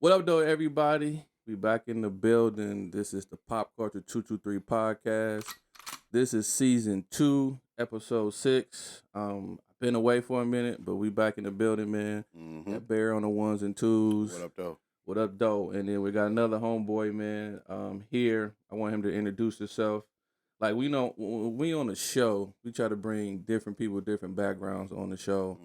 What up, though, everybody? We back in the building. This is the Pop Culture 223 podcast. This is season 2, episode 6. I've been away for a minute, but we back in the building, man. Got Bear on the ones and twos. What up, though? What up, though? And then we got another homeboy, man. Here, I want him to introduce himself. Like, we know when we on the show, we try to bring different people with different backgrounds on the show.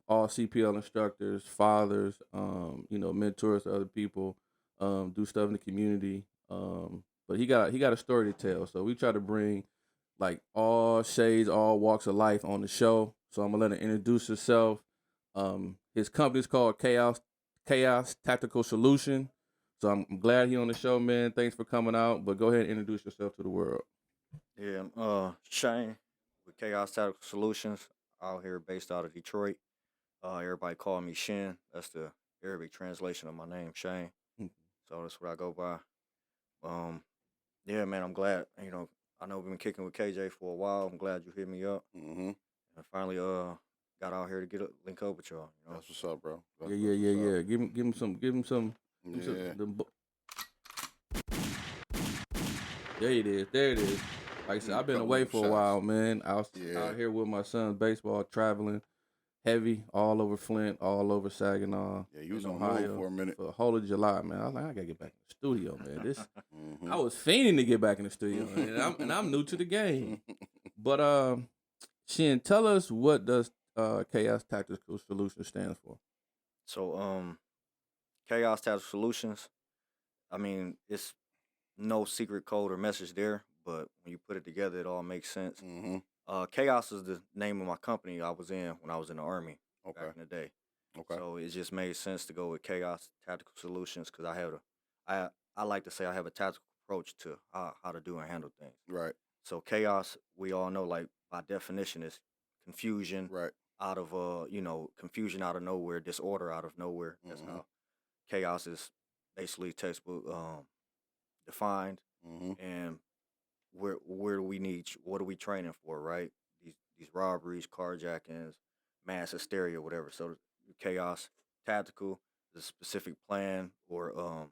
All CPL instructors, fathers, mentors to other people, do stuff in the community. But he got a story to tell. So we try to bring like all shades, all walks of life on the show. So I'm gonna let him introduce himself. His company's called Chaos Tactical Solution. So I'm glad he on the show, man. Thanks for coming out. But go ahead and introduce yourself to the world. Yeah, I'm Shanne with Chaos Tactical Solutions out here based out of Detroit. Everybody call me Shanne. That's the Arabic translation of my name, Shane. So that's what I go by. Yeah, man, I'm glad. I know we've been kicking with KJ for a while. I'm glad you hit me up. And I finally got out here to link up with y'all. That's what's up, bro. Yeah. Give him some. Yeah. There it is. Like I said, I've been away for a while, man. I was out here with my son's baseball, traveling heavy all over Flint, all over Saginaw. Yeah, you was on Ohio hold for a minute. for the whole of July, man. I was like, I gotta get back in the studio, man. I was fiending to get back in the studio, and I'm new to the game. But Shin, tell us, what does Chaos Tactical Solutions stands for? So Chaos Tactical Solutions, I mean, it's no secret code or message there, but when you put it together, it all makes sense. Chaos is the name of my company I was in when I was in the Army back in the day. So it just made sense to go with Chaos Tactical Solutions because I like to say I have a tactical approach to how to do and handle things. Right. So chaos, we all know, like by definition, is confusion. Right. Out of confusion out of nowhere, disorder out of nowhere. That's how chaos is basically textbook defined. And where do we need? What are we training for? Right? These robberies, carjackings, mass hysteria, whatever. So chaos tactical is a specific plan or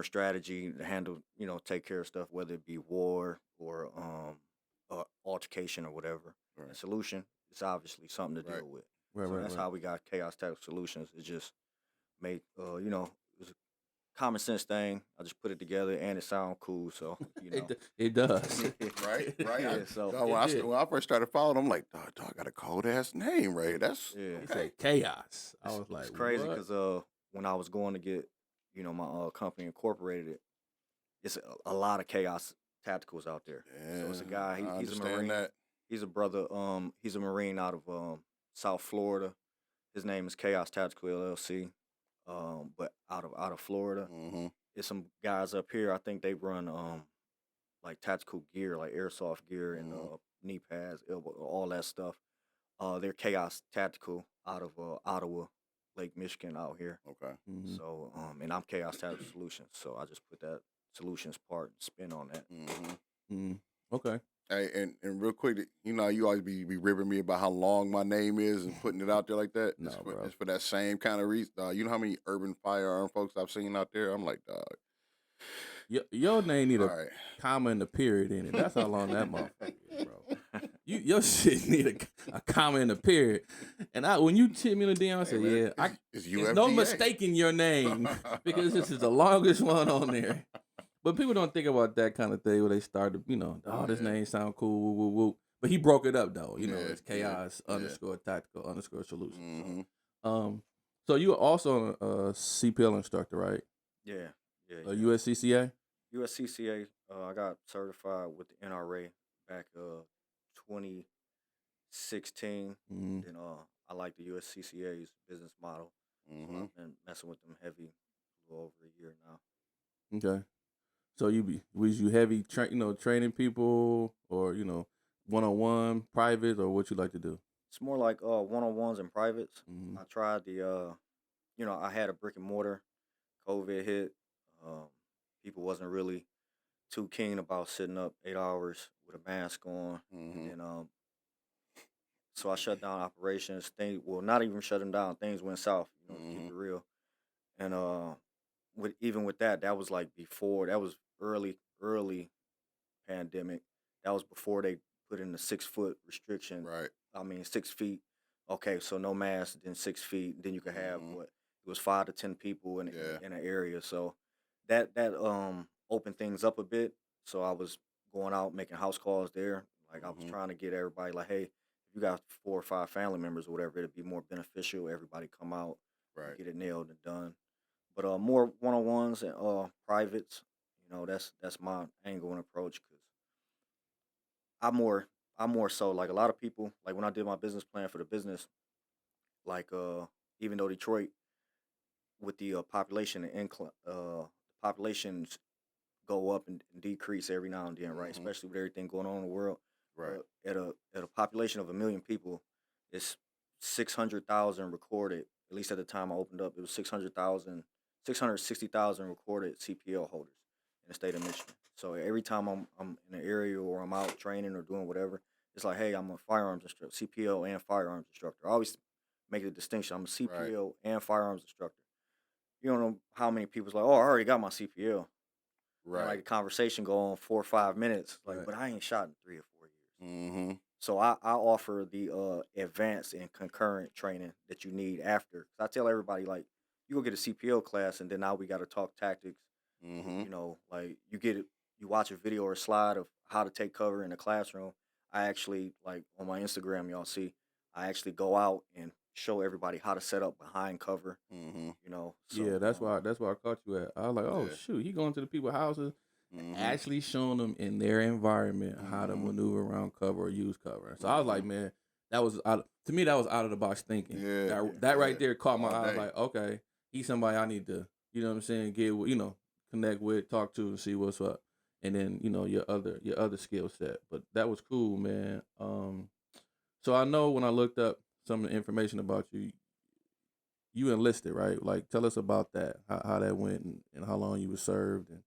strategy to handle, take care of stuff, whether it be war or altercation or whatever. Right. And solution, it's obviously something to deal with. That's how we got Chaos Tactical Solutions. It just made, it was a common sense thing. I just put it together and it sounds cool. So, It does. Right. Yeah, so when I first started following, I'm like, dog, I got a cold ass name, right? That's He said chaos. I was like, it's crazy what? because when I was going to get, my company incorporated, it's a lot of chaos tacticals out there. Yeah, so it's a guy. He's a understand Marine. that. He's a brother. He's a Marine out of South Florida. His name is Chaos Tactical LLC. But out of Florida, there's some guys up here. I think they run like tactical gear, like airsoft gear and knee pads, elbow, all that stuff. They're Chaos Tactical out of Ottawa, Lake Michigan out here. Okay. So and I'm Chaos Tactical Solutions. So I just put that solutions part and spin on that. Okay. Hey, and real quick, you always be ribbing me about how long my name is and putting it out there like that. No, bro. It's for that same kind of reason. You know how many urban firearm folks I've seen out there? I'm like, dog. Your name need a comma and a period in it. That's how long that motherfucker is, bro. Your shit need a comma and a period. And when you tip me in the DM, I said, there's no mistaking your name because this is the longest one on there. But people don't think about that kind of thing where they start to, this name sound cool, woo, woo, woo. But he broke it up though. It's chaos _ tactical _ solutions. So you are also a CPL instructor, right? Yeah. USCCA? USCCA. I got certified with the NRA back 2016. And I like the USCCA's business model. So I've been messing with them heavy for over a year now. Okay. So was you heavy training people or one-on-one, private, or what you like to do? It's more like one-on-ones and privates. I tried the I had a brick and mortar. COVID hit. People wasn't really too keen about sitting up 8 hours with a mask on. And so I shut down operations. Not even shut them down. Things went south, to keep it real. And with that was like before, that was early pandemic. That was before they put in the 6 foot restriction. Right. I mean 6 feet. Okay, so no mask, then 6 feet. Then you could have Mhm. what it was 5 to 10 people Yeah. in an area. So that opened things up a bit. So I was going out making house calls there. Like I was Mhm. trying to get everybody like, hey, if you got 4 or 5 family members or whatever, it'd be more beneficial. Everybody come out, and Right. get it nailed and done. But more one on ones and privates. That's my angle and approach because I'm more I'm more so like a lot of people. Like when I did my business plan for the business, like even though Detroit with the population and populations go up and decrease every now and then, right? Mhm. Especially with everything going on in the world. Right. At a population of 1 million people, it's 600,000 recorded. At least at the time I opened up, it was 660,000 recorded CPL holders in the state of Michigan. So every time I'm in an area or I'm out training or doing whatever, it's like, hey, I'm a firearms instructor, CPL and firearms instructor. I always make the distinction. I'm a Right. CPL and firearms instructor. You don't know how many people's like, oh, I already got my CPL. And like Right. the conversation go on 4 or 5 minutes, like, Right. but I ain't shot in 3 or 4 years. Mhm. So I offer the advanced and concurrent training that you need after. 'Cause I tell everybody like, you go get a CPL class, and then now we got to talk tactics. Mhm. Like you watch a video or a slide of how to take cover in a classroom. I actually like on my Instagram, y'all see, I actually go out and show everybody how to set up behind cover. Mhm. Yeah, So that's why I caught you at. I was like, oh Yeah. shoot, he going to the people's houses, Mhm. actually showing them in their environment how to Mhm. maneuver around cover or use cover. So I was like, Mhm. man, to me that was out of the box thinking. Yeah. That right Yeah. there caught my All eye. I was day. like, okay, he's somebody I need to, you know what I'm saying, get with, connect with, talk to, and see what's up. And then your other skill set. But that was cool, man. So I know when I looked up some of the information about you, you enlisted, right? Like, tell us about that, how that went, and how long you were served. And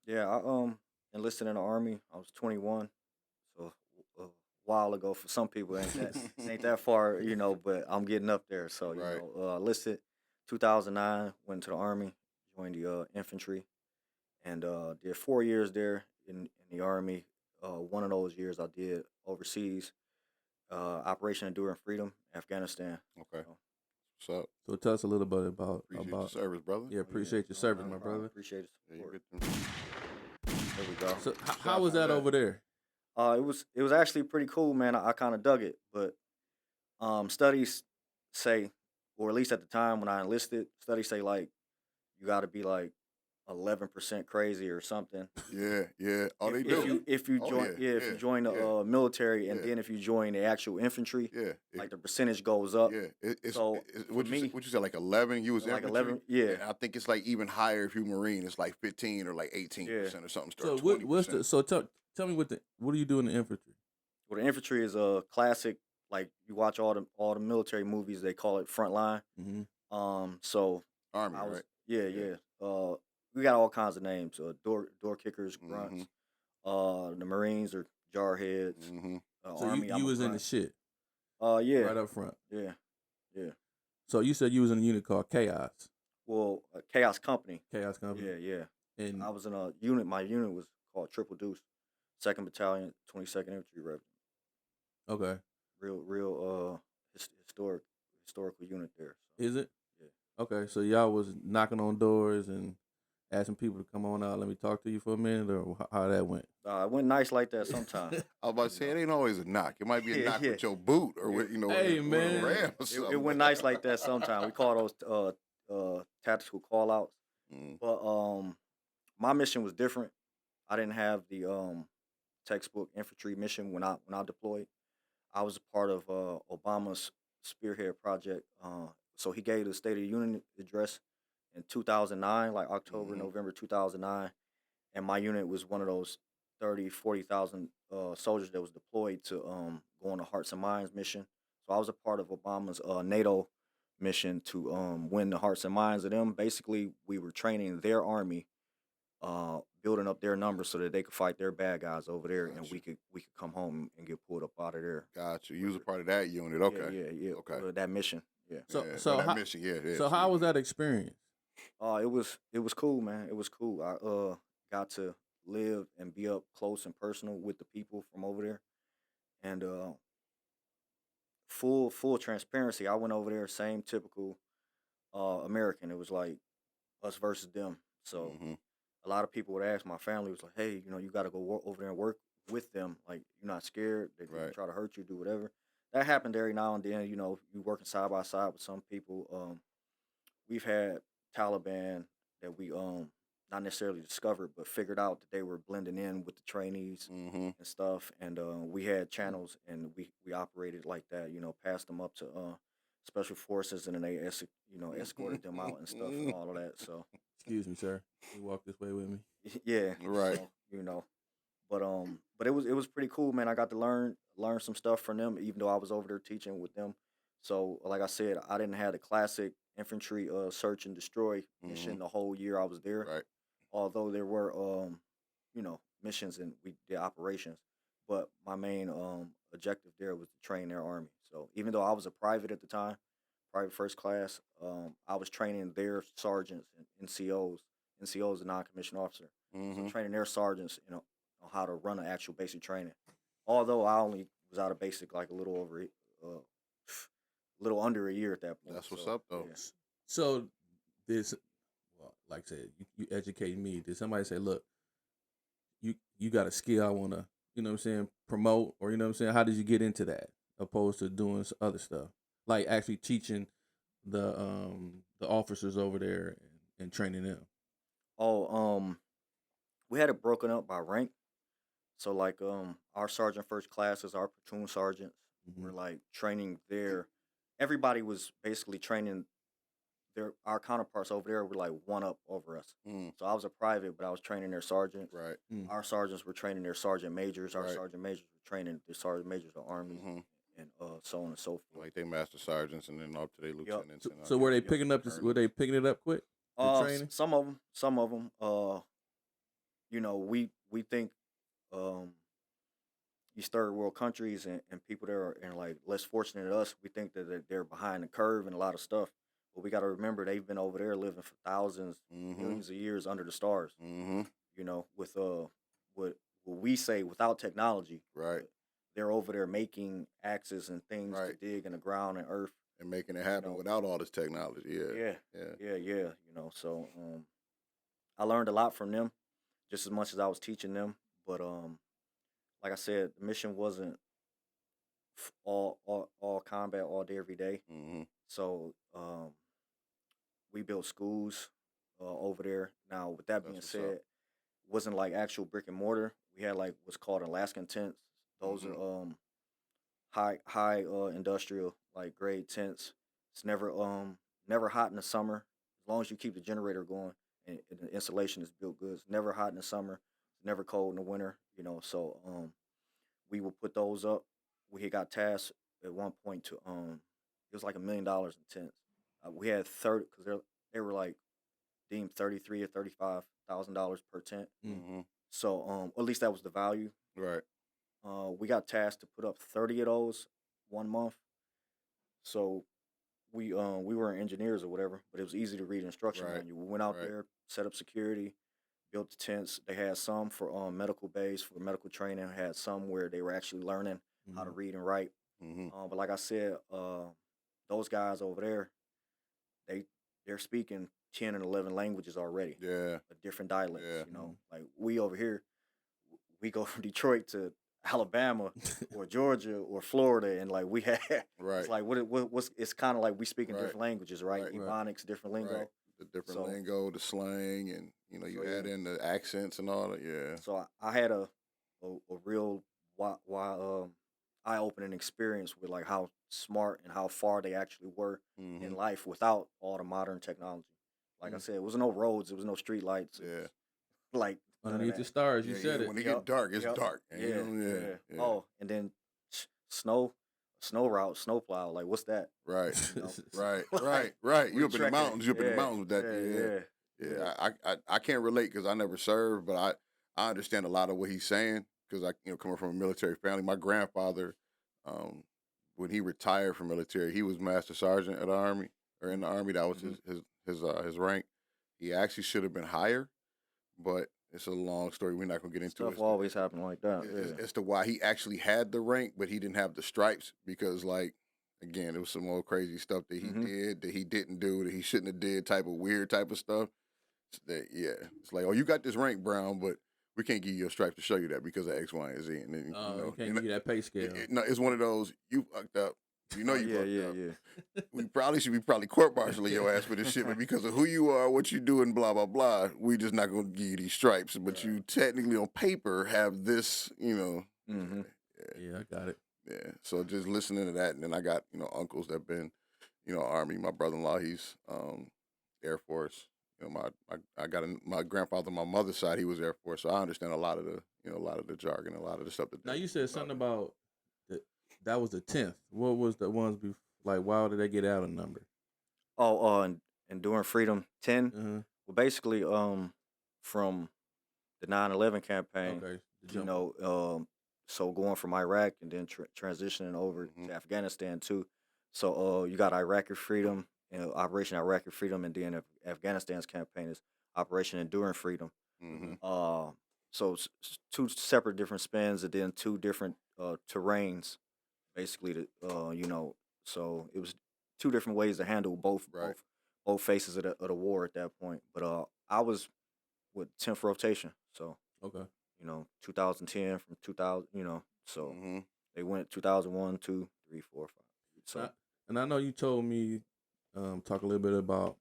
yeah, I enlisted in the army. I was 21, so a while ago for some people ain't that far, but I'm getting up there. So Right. enlisted 2009, went to the army, joined the infantry, and did 4 years there in the army. One of those years I did overseas, Operation Enduring Freedom, Afghanistan. Okay. So, What's up? so tell us a little bit Appreciate your service, brother. yeah, oh, appreciate your no, service, not a my problem. brother. Appreciate it. Yeah, you Support. good. There we go. So how Shout was to that over there? It was actually pretty cool, man. I kind of dug it, but studies say, or at least at the time when I enlisted, studies say like you got to be like 11% crazy or something. Yeah. Yeah. Oh, they If do. you Oh, join yeah. if you Yeah. join the Yeah. military, and Yeah. then if you join the actual infantry, Yeah. like the percentage goes up. Yeah. So for What me, you said, like 11. You was like infantry, 11, yeah, and I think it's like even higher if you Marine. It's like 15 or like yeah. 18% or something. So Start 20%. tell me what do you do in the infantry? Well, the infantry is a classic. Like you watch all the military movies, they call it frontline. Mm-hmm. So Army, I was right? yeah, Yeah. yeah. We got all kinds of names. Door kickers, Mm-hmm. grunts. The Marines are jarheads. Mm-hmm. So you Army, I'm you a was in the grunt. shit Yeah, right up front. yeah, yeah. So you said you was in a unit called Chaos Chaos Company. Chaos Company, Yeah, yeah. and I was in a unit. My unit was called Triple Deuce, 2nd Battalion, 22nd Infantry Regiment. okay, Real historical unit there. So, is it yeah. okay? So y'all was knocking on doors and asking people to come on out. Let me talk to you for a minute, or how that went. It went nice like that sometimes. I was about to say it ain't always a knock. It might be a Yeah, knock yeah. with your boot or Yeah. with Hey, with a man. ram or It something. went nice like that sometimes. We call those tactical call outs. Mm. But my mission was different. I didn't have the textbook infantry mission when I deployed. I was a part of Obama's spearhead project. So he gave the State of the Union address in 2009, like October, Mhm. November 2009, and my unit was one of those 30, 40,000 soldiers that was deployed to go on the Hearts and Minds mission. So I was a part of Obama's NATO mission to win the hearts and minds of them. Basically, we were training their army, building up their numbers so that they could fight their bad guys over there, and Gotcha. we could come home and get pulled up out of there. Gotcha. You was a part of that unit. Yeah, Okay. yeah, yeah. Okay. That mission. Yeah. So Yeah. so That how mission. Yeah. Yeah. so how was that experience? It was cool, man. It was cool. I got to live and be up close and personal with the people from over there, and full transparency. I went over there, same typical American. It was like us versus them. So Mm-hmm. a lot of people would ask my family was like, hey, you got to go over there and work with them. Like you're not scared. They could Right. try to hurt you, do whatever. That happened every now and then. You working side by side with some people. We've had Taliban that we not necessarily discovered, but figured out that they were blending in with the trainees Mm-hmm. and stuff. And we had channels, and we operated like that. Passed them up to special forces, and then they escorted them out and stuff and all of that. So Excuse me, sir. You walk this way with me. yeah, Right. so. But it was pretty cool, man. I got to learn some stuff from them, even though I was over there teaching with them. So, like I said, I didn't have the classic infantry search and destroy mission the whole year I was there. Right. Although there were missions and we did operations, but my main objective there was to train their army. So even though I was a private at the time, private first class, I was training their sergeants and NCOs. NCOs, a non-commissioned officer. So Mm-hmm. training their sergeants, on how to run an actual basic training. Although I only was out of basic like a little under a year at that point. That's what's So, up, though. yeah. So this, well, like I said, you educate me. Did somebody say, look, you got a skill I want to, promote, or you know what I'm saying? How did you get into that opposed to doing other stuff, like actually teaching the officers over there and training them? Oh, we had it broken up by rank. So like our sergeant first classes, our platoon sergeants were like training their everybody was basically training our counterparts over there were like one up over us. Mm. So I was a private, but I was training their sergeants. Right. Our sergeants were training their sergeant majors. Our Right. sergeant majors were training the sergeant majors of armies and so on and so forth. Like they master sergeants and then up to their lieutenants. And So were they picking up this? Were they picking it up quick? The training? Some of them. We think these third world countries and people that are like less fortunate than us, we think that they're behind the curve and a lot of stuff. But we got to remember they've been over there living for thousands, millions of years under the stars. Mm-hmm. With what we say without technology. Right. They're over there making axes and things Right. to dig in the ground and earth. And making it happen without all this technology. Yeah. So I learned a lot from them, just as much as I was teaching them. But like I said, the mission wasn't all combat all day every day. Mm-hmm. So we built schools over there. Now, with that being said, it wasn't like actual brick and mortar. We had like what's called Alaskan tents. Those are high industrial like grade tents. It's never hot in the summer as long as you keep the generator going and the insulation is built good. It's never hot in the summer. It's never cold in the winter. So we would put those up. We had got tasked at one point to it was like $1 million in tents. We had 30 because they were like deemed $33,000 or $35,000 per tent. Mm-hmm. So at least that was the value. Right. We got tasked to put up 30 of those 1 month. So we were engineers or whatever, but it was easy to read instruction manual. We went out there, set up security, built the tents. They had some for medical base for medical training. Had some where they were actually learning how to read and write. Mm-hmm. But like I said, those guys over there, they're speaking 10 and 11 languages already. Yeah. Different dialects. Yeah. Like we over here, we go from Detroit to Alabama or Georgia or Florida, and like we had, it's like what's it's kind of like we speaking different languages, right? Ebonics, different lingo. Right. The different lingo, the slang, and you add in the accents and all that. Yeah. So I had a real eye-opening experience with like how smart and how far they actually were in life without all the modern technology. Like I said, it was no roads, it was no street lights. Yeah. Like underneath the stars, you said it. When it get dark, it's dark. Yeah. Oh, and then snow route, snow plow. Like what's that? Right. Right. You up in the mountains. You up in the mountains with that. Yeah. I can't relate because I never served, but I understand a lot of what he's saying because I coming from a military family. My grandfather, when he retired from military, he was master sergeant at the army or in the army. That was his rank. He actually should have been higher, but it's a long story. We're not gonna get into it. Stuff always happen like that. As to why he actually had the rank, but he didn't have the stripes because, like, again, it was some old crazy stuff that he did that he didn't do that he shouldn't have did. Type of weird type of stuff. That it's like, oh, you got this rank, Brown, but we can't give you a stripe to show you that because of X, Y, and Z. And then you can't give you that pay scale. No, it's one of those you fucked up. You know you fucked up. Yeah. We probably should be court-martialing your ass for this shit, but because of who you are, what you do, and blah blah blah, we just not gonna give you these stripes. But you technically on paper have this, Yeah, I got it. Yeah, so just listening to that, and then I got uncles that been Army. My brother-in-law, he's Air Force. I got my grandfather on my mother's side. He was Air Force, so I understand a lot of the jargon, a lot of the stuff that. Now you said something about that was the 10th. What was the ones before? Like, why did they get out a number? Enduring Freedom 10. Well, basically, from the 9/11 campaign, so going from Iraq and then transitioning over to Afghanistan too. So you got Iraqi Freedom, Operation Iraqi Freedom, and then Afghanistan's campaign is Operation Enduring Freedom. So it's two separate different spins and then two different terrains, basically. So it was two different ways to handle both faces of the war at that point. But I was with 10th rotation, so 2010 from 2000, so they went 2001, 2, 3, 4, 5. So and I know you told me talk a little bit about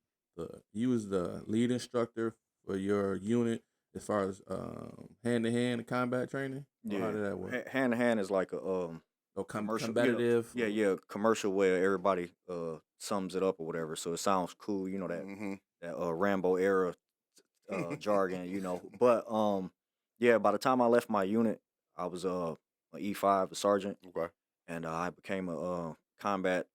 you was the lead instructor for your unit as far as hand-to-hand combat training. Yeah, how did that work? Hand-to-hand is like a commercial, competitive. Commercial where everybody sums it up or whatever. So it sounds cool, that Rambo era jargon, But by the time I left my unit, I was an E5, a sergeant, and I became a combat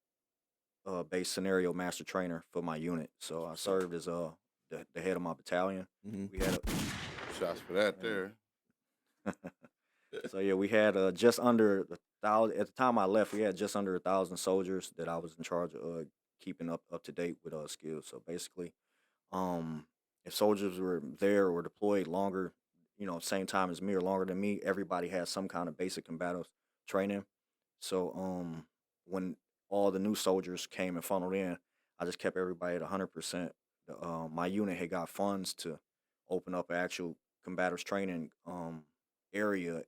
based scenario master trainer for my unit. So I served as the head of my battalion. We had shots for that there. So we had just under 1,000 at the time I left. We had just under 1,000 soldiers that I was in charge of keeping up to date with skills. So basically, if soldiers were there or deployed longer, same time as me or longer than me, everybody had some kind of basic combative training. So when all the new soldiers came and funneled in, I just kept everybody at 100%. My unit had got funds to open up an actual combative training area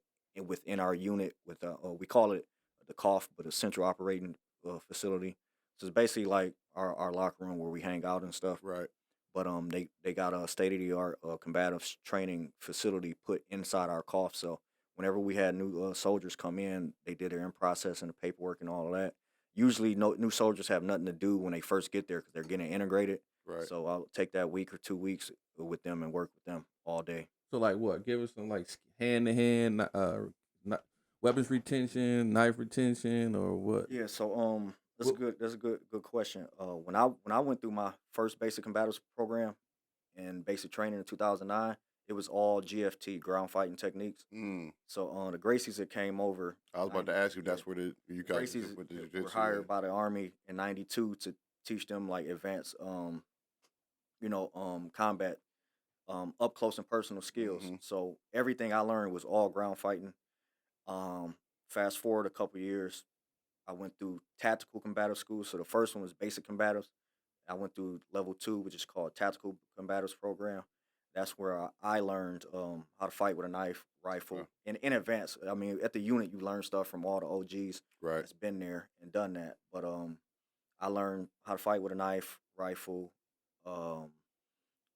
within our unit with we call it the COF, but a central operating facility. So it's basically like our locker room where we hang out and stuff. Right. But they got a state of the art combative training facility put inside our COF. So whenever we had new soldiers come in, they did their in process and the paperwork and all of that. Usually, new soldiers have nothing to do when they first get there because they're getting integrated. Right. So I'll take that week or 2 weeks with them and work with them all day. So like what? Give us some like hand-to-hand weapons retention, knife retention, or what? Yeah. So that's a good question. When I went through my first basic combatives program and basic training in 2009, it was all GFT, ground fighting techniques. So the Gracies that came over, I was about to ask you, that's where you guys were hired by the Army in '92 to teach them like advanced, combat, up close and personal skills. So everything I learned was all ground fighting. Fast forward a couple years, I went through tactical combative school. So the first one was basic combatives. I went through level 2, which is called Tactical Combatives Program. That's where I learned how to fight with a knife, rifle, and in advance. I mean, at the unit, you learn stuff from all the OGs that's been there and done that. But I learned how to fight with a knife, rifle,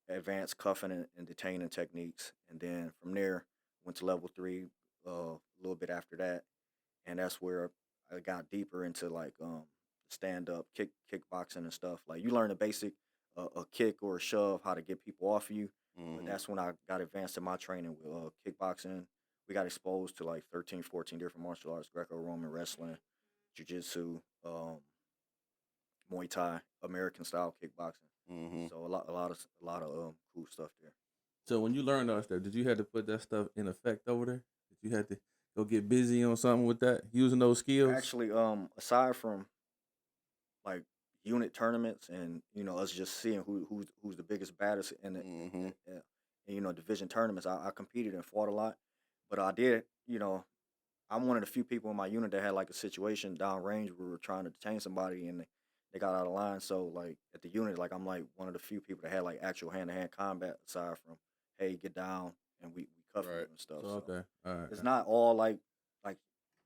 advanced cuffing and detaining techniques. And then from there, went to level 3 a little bit after that. And that's where I got deeper into like stand-up, kickboxing and stuff. Like you learn the basic, a kick or a shove, how to get people off of you. But that's when I got advanced in my training with kickboxing. We got exposed to like 13, 14 different martial arts, Greco-Roman wrestling, jiu-jitsu, Muay Thai, American style kickboxing. So a lot of cool stuff there. So when you learned all that stuff, did you have to put that stuff in effect over there? Did you have to go get busy on something with that, using those skills? Actually, aside from like unit tournaments, and us just seeing who's the biggest, baddest in the division tournaments. I competed and fought a lot, but I did. I'm one of the few people in my unit that had like a situation downrange where we were trying to detain somebody and they got out of line. So like at the unit, like I'm like one of the few people that had like actual hand-to-hand combat aside from, hey, get down, and we cuff you and stuff. So, okay, all right. It's not all like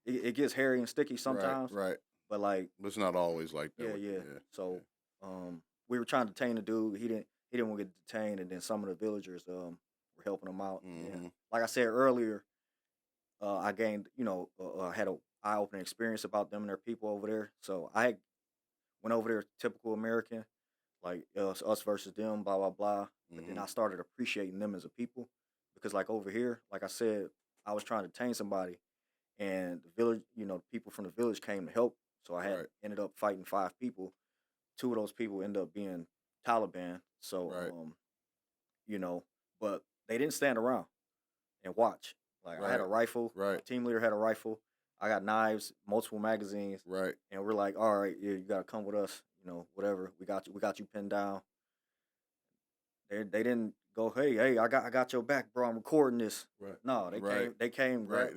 it gets hairy and sticky sometimes. Right. But like it's not always like that. Yeah. So we were trying to detain the dude. He didn't want to get detained, and then some of the villagers were helping him out. And like I said earlier, I gained had a eye-opening experience about them and their people over there. So I went over there, typical American, like us versus them, blah blah blah. But then I started appreciating them as a people, because like over here, like I said, I was trying to detain somebody, and the village, people from the village came to help. So I had ended up fighting 5 people. 2 of those people ended up being Taliban. So but they didn't stand around and watch. Like I had a rifle. Right. My team leader had a rifle. I got knives, multiple magazines. Right. And we're like, all right, yeah, you gotta come with us. Whatever. We got you pinned down. They didn't go, hey, I got your back, bro. I'm recording this. Right. No, they came. They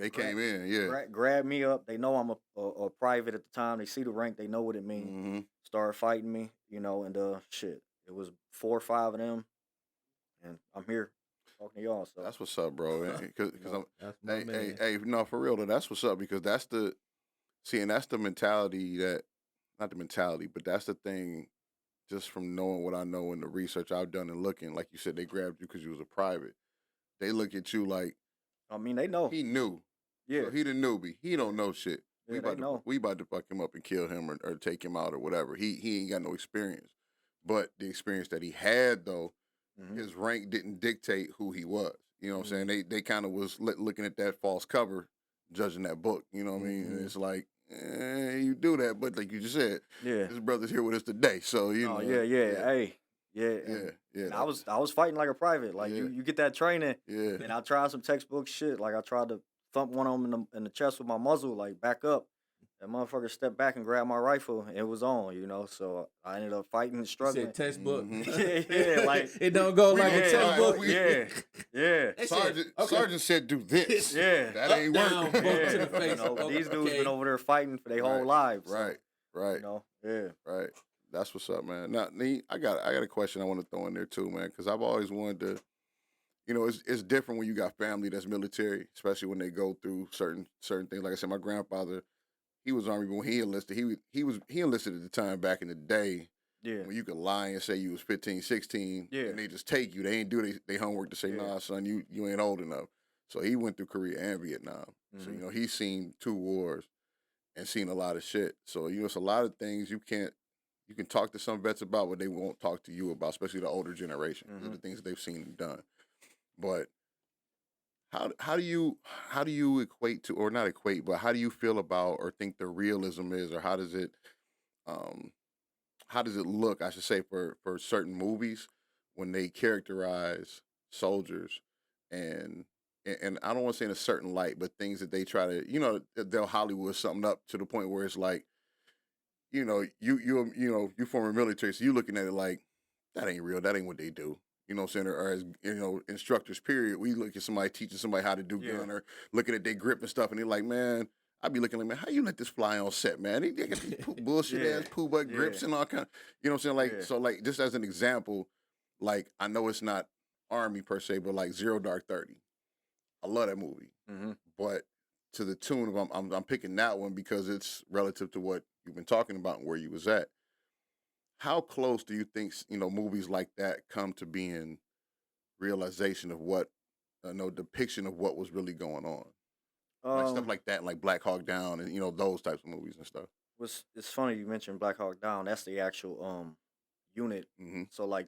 came in. Yeah. Grabbed me up. They know I'm a private at the time. They see the rank. They know what it means. Started fighting me. And shit. It was 4 or 5 of them, and I'm here talking to y'all. So that's what's up, bro. Because hey, no, for real though, that's what's up, because that's the mentality not the mentality, but that's the thing. Just from knowing what I know and the research I've done and looking, like you said, they grabbed you because you was a private. They look at you like, I mean, they know he knew. Yeah, so he the newbie. He don't know shit. Yeah, we about to fuck him up and kill him or take him out or whatever. He ain't got no experience. But the experience that he had, though, his rank didn't dictate who he was. You know what I'm saying? They kind of was looking at that false cover, judging that book. You know what I mean? And it's like, you do that, but like you just said, his brother's here with us today. So hey, And I was fighting like a private. Like you get that training, and I tried some textbook shit. Like I tried to thump one of them in the chest with my muzzle, like back up. That motherfucker stepped back and grabbed my rifle, and it was on, So I ended up fighting and struggling. You said textbook. Like it don't go like a textbook. Sergeant said do this. That ain't down, working. To the face. These dudes been over there fighting for their whole lives. Right. Right. That's what's up, man. Now, I got a question I want to throw in there too, man, because I've always wanted to. It's different when you got family that's military, especially when they go through certain things. Like I said, my grandfather, he was Army, but when he enlisted, he enlisted at the time back in the day. Yeah. When you could lie and say you was 15, 16, and they just take you. They ain't do their homework to say, nah, son, you ain't old enough. So he went through Korea and Vietnam. So, he's seen 2 wars and seen a lot of shit. So, it's a lot of things you can talk to some vets about, but they won't talk to you about, especially the older generation, the things they've seen and done. But how do you equate to, or not equate, but how do you feel about or think the realism is, or how does it look, I should say, for certain movies when they characterize soldiers and I don't want to say in a certain light, but things that they try to, they'll Hollywood something up to the point where it's like, you former military, so you looking at it like, that ain't real, that ain't what they do. You know what I'm saying? Or as, instructors, period, we look at somebody teaching somebody how to do gun, or looking at their grip and stuff, and they're like, man, I'd be looking like, man, how you let this fly on set, man? They got these bullshit ass poo butt grips and all kind of, you know what I'm saying? Like, so like, just as an example, like, I know it's not Army per se, but like Zero Dark 30. I love that movie. But to the tune of, I'm picking that one because it's relative to what you've been talking about and where you was at. How close do you think, movies like that come to being realization of what, depiction of what was really going on? Like stuff like that, like Black Hawk Down and, those types of movies and stuff. It's funny you mentioned Black Hawk Down. That's the actual unit. So like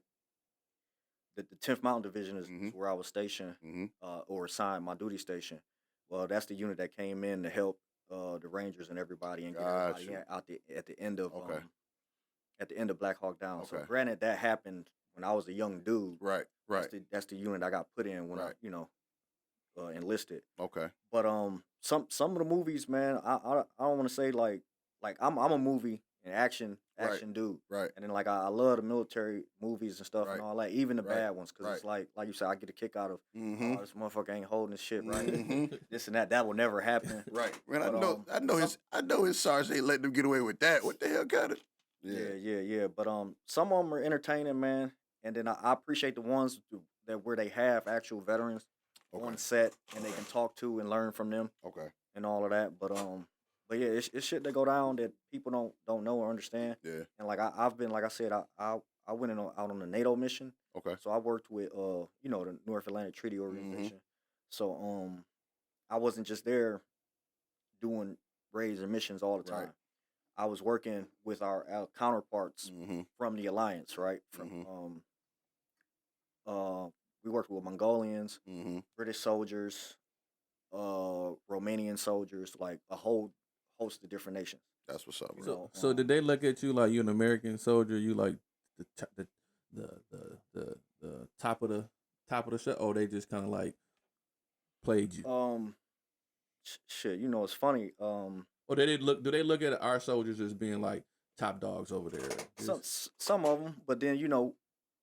the 10th Mountain Division is where I was stationed or assigned my duty station. Well, that's the unit that came in to help the Rangers and everybody and get everybody out at the end of at the end of Black Hawk Down. So granted, that happened when I was a young dude. Right. That's the unit I got put in when I enlisted. Okay. But some of the movies, man, I don't want to say like I'm a movie an action dude. Right. And then like I love the military movies and stuff and all that, even the bad ones, because it's like you said, I get a kick out of oh, this motherfucker ain't holding his shit right. This and that will never happen. Right. Man, But, I know his sergeant ain't letting him get away with that. What the hell got it? Yeah. But some of them are entertaining, man. And then I appreciate the ones that where they have actual veterans on set and they can talk to and learn from them. Okay. And all of that. But yeah, it's shit that go down that people don't know or understand. Yeah. And like I've been, like I said, I went out on a NATO mission. Okay. So I worked with the North Atlantic Treaty Organization. So I wasn't just there doing raids and missions all the time. Right. I was working with our counterparts from the alliance, right? From we worked with Mongolians, British soldiers, Romanian soldiers, like a whole host of different nations. That's what's up, bro. So did they look at you like you an American soldier? You like the top of the show, or they just kind of like played you? Shit, it's funny. Or do they look at our soldiers as being like top dogs over there? Some of them, but then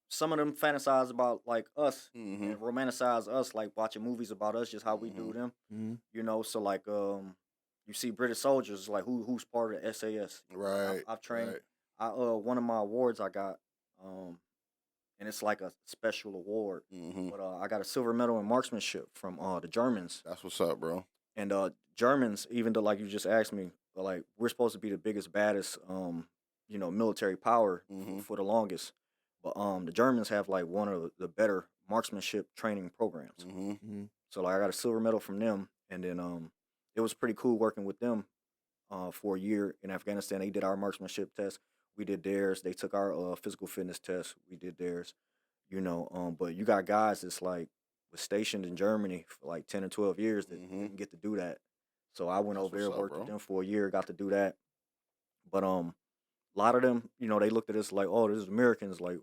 some of them fantasize about like us and romanticize us, like watching movies about us, just how we do them. So like you see British soldiers, like who's part of the SAS. Right. I've trained. Right. One of my awards I got, and it's like a special award. But I got a silver medal in marksmanship from the Germans. That's what's up, bro. And Germans, even though like you just asked me, like we're supposed to be the biggest, baddest, military power for the longest. But the Germans have like one of the better marksmanship training programs. So like I got a silver medal from them, and then it was pretty cool working with them for a year in Afghanistan. They did our marksmanship test, we did theirs. They took our physical fitness test, we did theirs. But you got guys that's like was stationed in Germany for like 10 or 12 years that didn't get to do that. So I went over there, worked with them for a year, got to do that. But a lot of them, they looked at us like, oh, this is Americans, like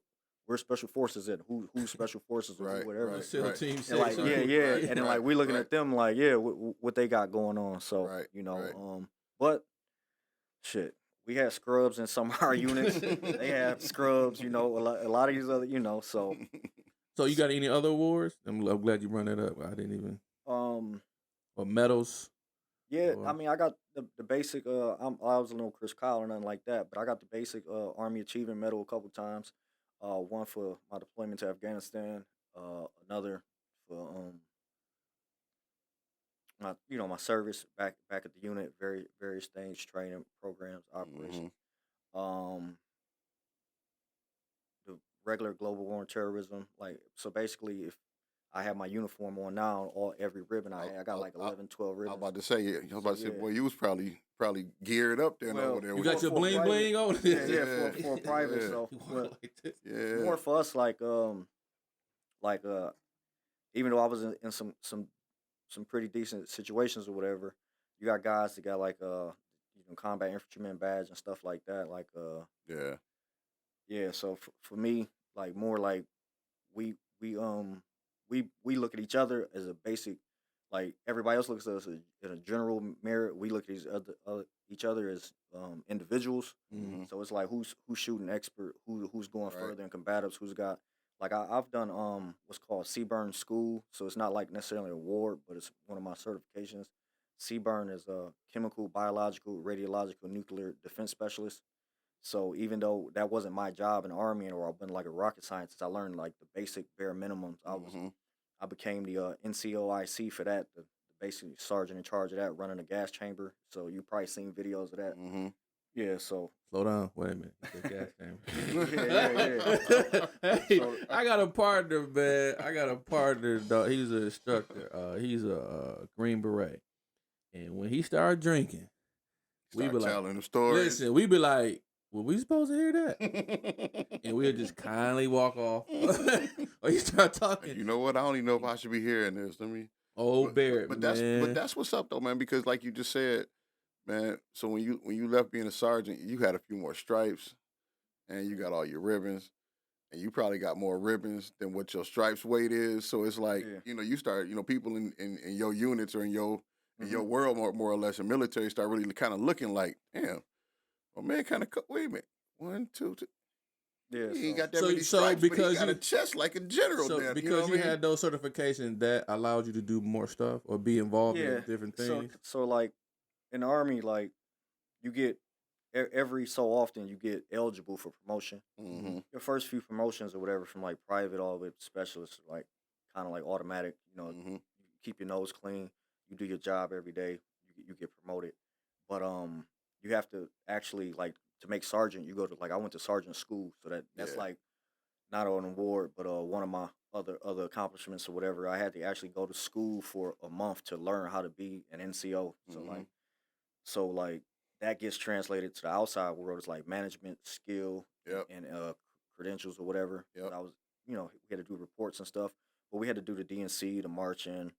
we're special forces, and who's special forces or whatever. Right. SEAL team 6. And like, and then like we looking at them like, what they got going on. So but shit, we had scrubs in some of our units. They have scrubs, a lot of these other, so. So you got any other awards? I'm glad you brought that up. I didn't even. Or medals. Yeah, I mean, I got the basic. I was a little Chris Kyle or nothing like that, but I got the basic Army Achievement Medal a couple times. One for my deployment to Afghanistan. Another for my service back at the unit, various things, training programs, operations. The regular global war and terrorism, like so. Basically, if I have my uniform on now, every ribbon I got like 11, 12 ribbons. I was about to say, boy, you was probably geared up there over there. You got your bling bling on. For a private. So more for us, like even though I was in some pretty decent situations or whatever, you got guys that got like combat infantryman badge and stuff like that. Like So for me, like more like we look at each other as a basic, like everybody else looks at us in a general merit. We look at each other as individuals. So it's like who's shooting expert, who's going further in combatives, who's got like I've done what's called CBRN school. So it's not like necessarily an award, but it's one of my certifications. CBRN is a chemical, biological, radiological, nuclear defense specialist. So even though that wasn't my job in the Army or I've been like a rocket scientist, I learned like the basic bare minimums. I became the NCOIC for that, the basically sergeant in charge of that, running a gas chamber. So you probably seen videos of that. Yeah, so slow down. Wait a minute. The gas chamber. Hey, so, I got a partner, man. Dog. He's an instructor. He's a Green Beret, and when he started drinking, we be like, telling the stories. Listen, we be like, well, we supposed to hear that? And we'll just kindly walk off. Or you start talking. You know what? I don't even know if I should be hearing this. But that's what's up though, man. Because like you just said, man. So when you left being a sergeant, you had a few more stripes, and you got all your ribbons, and you probably got more ribbons than what your stripes weight is. So it's like you start people in your units or in your world more or less in military start really kind of looking like, damn. Oh man, kind of. Wait a minute. 1, 2, 3. Yeah. He ain't So got that many stripes, but he got a chest like a general. So Then, because you had those certifications, that allowed you to do more stuff or be involved in different things. So like in the Army, like you get every so often you get eligible for promotion. Mm-hmm. Your first few promotions or whatever, from like private all the way to specialist, like kind of like automatic. You know, Mm-hmm. you keep your nose clean. You do your job every day. You get promoted, but you have to actually, like, to make sergeant. You go to, like, I went to sergeant school, so that's Yeah. like not an award, but one of my other accomplishments or whatever. I had to actually go to school for a month to learn how to be an NCO. So Mm-hmm. like that gets translated to the outside world. It's like management skill Yep. and credentials or whatever. Yep. I was, we had to do reports and stuff, but we had to do the DNC, the marching.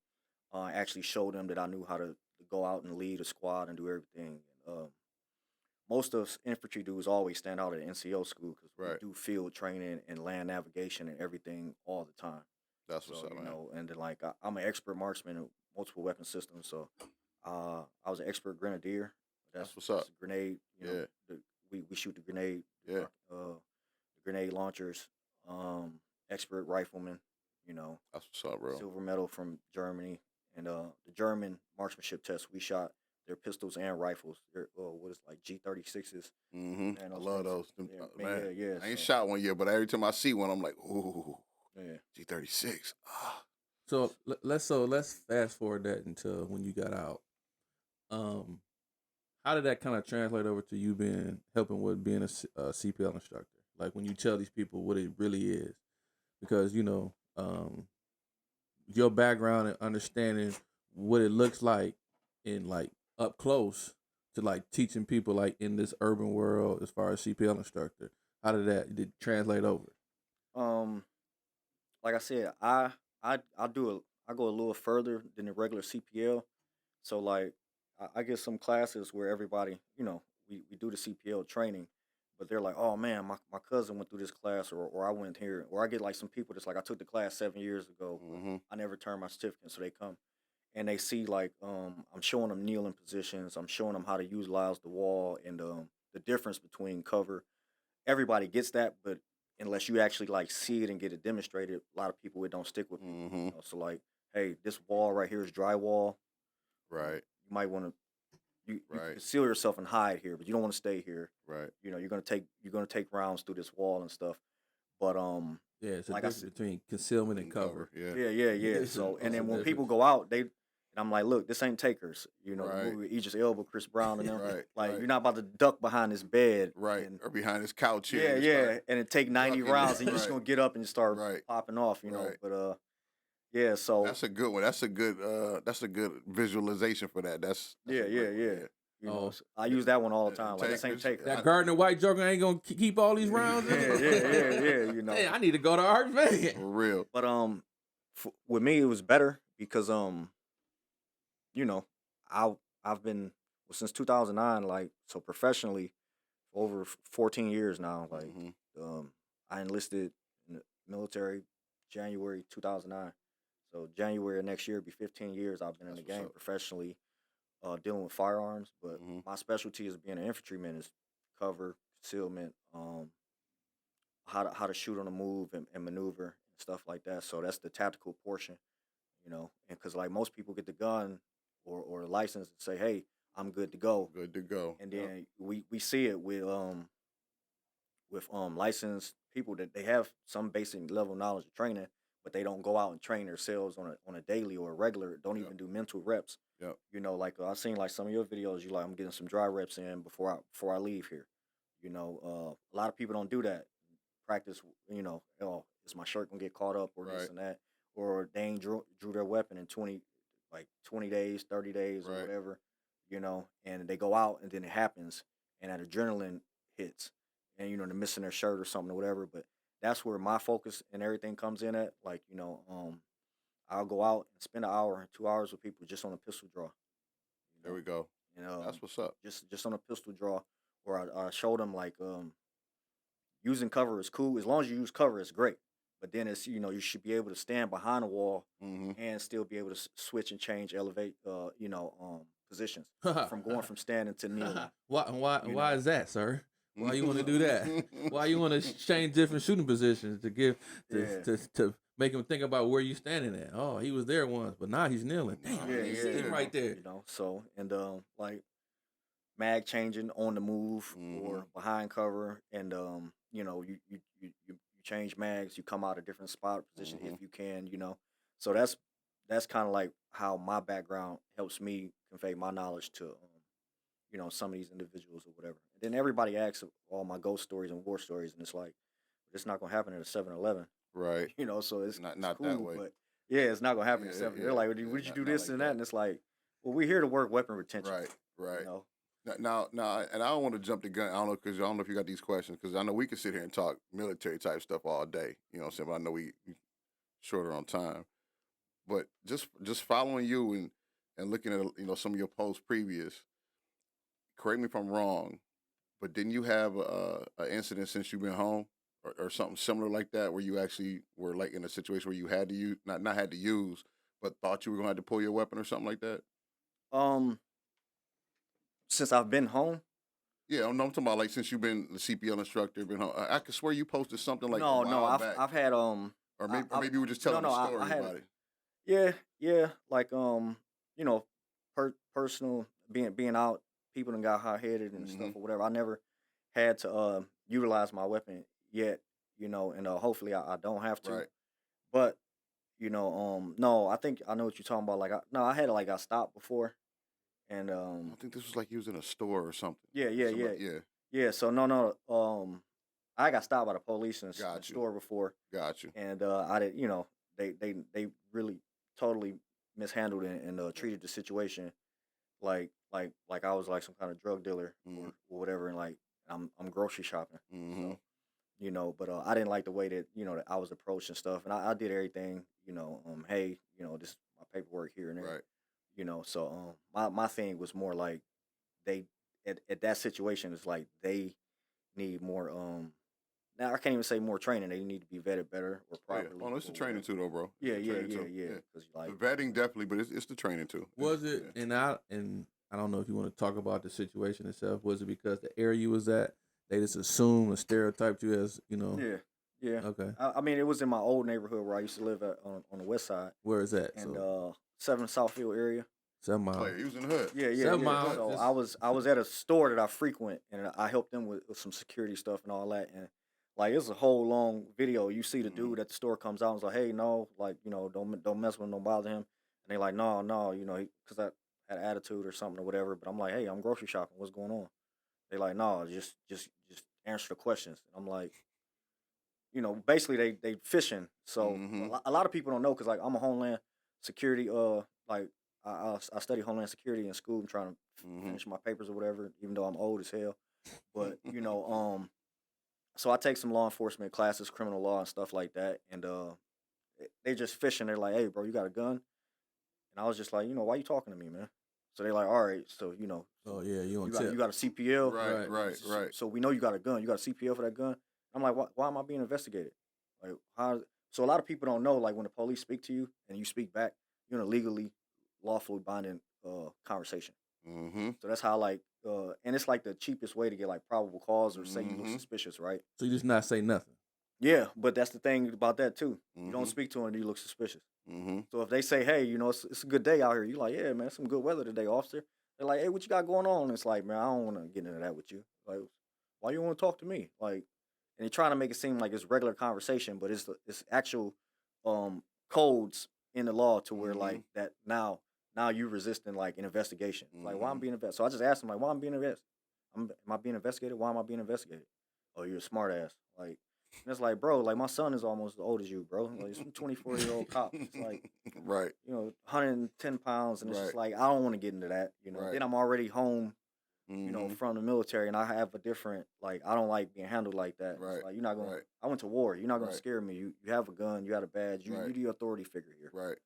Actually show them that I knew how to go out and lead a squad and do everything. Most of us infantry dudes always stand out at NCO school because we do field training and land navigation and everything all the time. That's what's up, man. And then, like, I'm an expert marksman in multiple weapon systems, so I was an expert grenadier. That's what's up. That's a grenade. We shoot the grenade. Yeah. The grenade launchers. Expert rifleman. That's what's up, bro. Silver medal from Germany, and the German marksmanship test. We shot their pistols and rifles. Their what is, like, G36s. Mm-hmm. Man, I love those. Man, yeah. I ain't shot one yet, but every time I see one, I'm like, ooh, Yeah. G36. So let's fast forward that until when you got out. How did that kind of translate over to you helping with being a CPL instructor? Like, when you tell these people what it really is, because your background and understanding what it looks like in, like, up close to, like, teaching people, like, in this urban world as far as CPL instructor. How did that translate over? Like I said, I go a little further than the regular CPL. So, like, I get some classes where everybody, we do the CPL training, but they're like, oh man, my cousin went through this class, or I went here, or I get, like, some people that's like, I took the class 7 years ago, Mm-hmm. I never turned my certificate, so they come and they see, like, I'm showing them kneeling positions, I'm showing them how to utilize the wall and the difference between cover. Everybody gets that, but unless you actually, like, see it and get it demonstrated, a lot of people, it don't stick with people. Mm-hmm. So, like, hey, this wall right here is drywall. Right. You might want to you conceal yourself and hide here, but you don't want to stay here. Right. You're gonna take rounds through this wall and stuff. But yeah, it's a like difference between concealment and cover. Yeah. So, and then when people go out, and I'm like, look, this ain't takers. The movie Aegis Elba, Chris Brown and them. You're not about to duck behind this bed. Right. Or behind this couch here. Yeah. And it take 90 rounds and you're just Right. going to get up and start popping off, Right. But yeah, so that's a good one. That's a good visualization for that. That's yeah. I use that one all the time. Like, this ain't takers. That Gardner White joker ain't gonna keep all these rounds. Yeah. Hey, I need to go to Art Van. For real. But with me, it was better because I've been, since 2009, like, so professionally, for over 14 years now. Like, I enlisted in the military January 2009. So January of next year be 15 years I've been in the game professionally, dealing with firearms. But my specialty is being an infantryman, is cover, concealment, how to shoot on the move and maneuver and stuff like that. So that's the tactical portion, and because, like, most people get the gun or the license and say, hey, I'm good to go. Good to go. And then we see it with licensed people that they have some basic level knowledge of training, but they don't go out and train themselves on a daily or a regular. Don't even do mental reps. Yep. Like, I've seen, like, some of your videos. You like, I'm getting some dry reps in before I leave here. A lot of people don't do that. Practice. Oh, is my shirt gonna get caught up or this and that, or they ain't drew their weapon in 20 days, 30 days or whatever. And they go out and then it happens and that adrenaline hits and they're missing their shirt or something or whatever. But that's where my focus and everything comes in at. Like, I'll go out and spend an hour, 2 hours with people just on a pistol draw. There we go. That's what's up. Just on a pistol draw, or I show them, like, using cover is cool. As long as you use cover, it's great. But then it's, you should be able to stand behind a wall and still be able to switch and change, elevate, positions, from going from standing to kneeling. Why is that, sir? Why you want to do that? Why you want to change different shooting positions to make him think about where you standing at? Oh, he was there once, but now he's kneeling. Damn, he's sitting right there. So and like mag changing on the move or behind cover, and you change mags, you come out a different spot position if you can, So that's kind of like how my background helps me convey my knowledge to some of these individuals or whatever. And then everybody asks all my ghost stories and war stories, and it's like it's not gonna happen at a 7-Eleven. Right. So it's not cool, that way. but yeah, it's not gonna happen at 7. They're like, would you do this and that? And it's like, well, we're here to work weapon retention. Right. Now, and I don't want to jump the gun. I don't know if you got these questions, because I know we can sit here and talk military type stuff all day. You know what I'm saying? But I know we shorter on time. But just following you and looking at some of your posts previous. Correct me if I'm wrong, but didn't you have a incident since you've been home or something similar like that, where you actually were like in a situation where you had to use not had to use, but thought you were gonna have to pull your weapon or something like that? Since I've been home. Yeah, I'm talking about like since you've been the CPL instructor, been home. I could swear you posted something like I've had or maybe you were just telling a story about it. Yeah, like personal being out, people done got hot headed and stuff or whatever. I never had to utilize my weapon yet, and hopefully I don't have to. Right. But no, I think I know what you're talking about. Like I had got stopped before. And I think this was like you was in a store or something. Yeah. So no. I got stopped by the police in the store before. Got you. And I did. They really totally mishandled and treated the situation like I was like some kind of drug dealer or whatever, and like I'm grocery shopping. So, but I didn't like the way that that I was approached and stuff, and I did everything. Hey, this is my paperwork here and there. Right. So my thing was more like they at that situation is like they need more now I can't even say more training. They need to be vetted better or properly. Oh, it's the training too, though, bro. Yeah. Like, the vetting definitely, but it's the training too. Was it? And I don't know if you want to talk about the situation itself. Was it because the area you was at, they just assumed or stereotyped you as Yeah. Okay. I mean, it was in my old neighborhood where I used to live at on the west side. Where is that? And 7 Southfield area. 7 Mile. Oh, yeah, he was in the hood. Yeah. 7 Mile. So I was at a store that I frequent, and I helped them with some security stuff and all that. And like it's a whole long video. You see the dude at the store comes out and is like, "Hey, no, like don't mess with him, don't bother him." And they like, "No, because I had an attitude or something or whatever." But I'm like, "Hey, I'm grocery shopping. What's going on?" They like, "No, just answer the questions." And I'm like, basically they fishing. So a lot of people don't know, because like I'm a Homeland Security. Like I study Homeland Security in school. I'm trying to finish my papers or whatever, even though I'm old as hell. But so I take some law enforcement classes, criminal law and stuff like that. And they just fishing. They're like, "Hey, bro, you got a gun?" And I was just like, why you talking to me, man? So they're like, "All right, so Oh yeah, you got a CPL, right. So we know you got a gun. You got a CPL for that gun." I'm like, why am I being investigated? Like, how? So a lot of people don't know, like, when the police speak to you and you speak back, you're in a legally, lawfully binding conversation. So that's how, like, and it's like the cheapest way to get like probable cause or say you look suspicious, right? So you just not say nothing. Yeah, but that's the thing about that too. You don't speak to them and you look suspicious. So if they say, "Hey, it's a good day out here," you're like, "Yeah, man, it's some good weather today, officer." They're like, "Hey, what you got going on?" And it's like, "Man, I don't want to get into that with you. Like, why you want to talk to me?" Like, and they're trying to make it seem like it's regular conversation, but it's actual codes in the law to where like that now you resisting like an investigation. Like, why I'm being investigated? So I just asked them, like, why I'm being investigated? Am I being investigated? Why am I being investigated? Oh, you're a smart ass. Like, and it's like, bro, like my son is almost as old as you, bro. Like, he's a 24-year-old cop. It's like, right. 110 pounds, and it's just like I don't want to get into that. Then I'm already home. From the military, and I have a different, like, I don't like being handled like that. Right. It's like, you're not going to, I went to war. You're not going to scare me. You have a gun. You got a badge. You're the authority figure here. Right.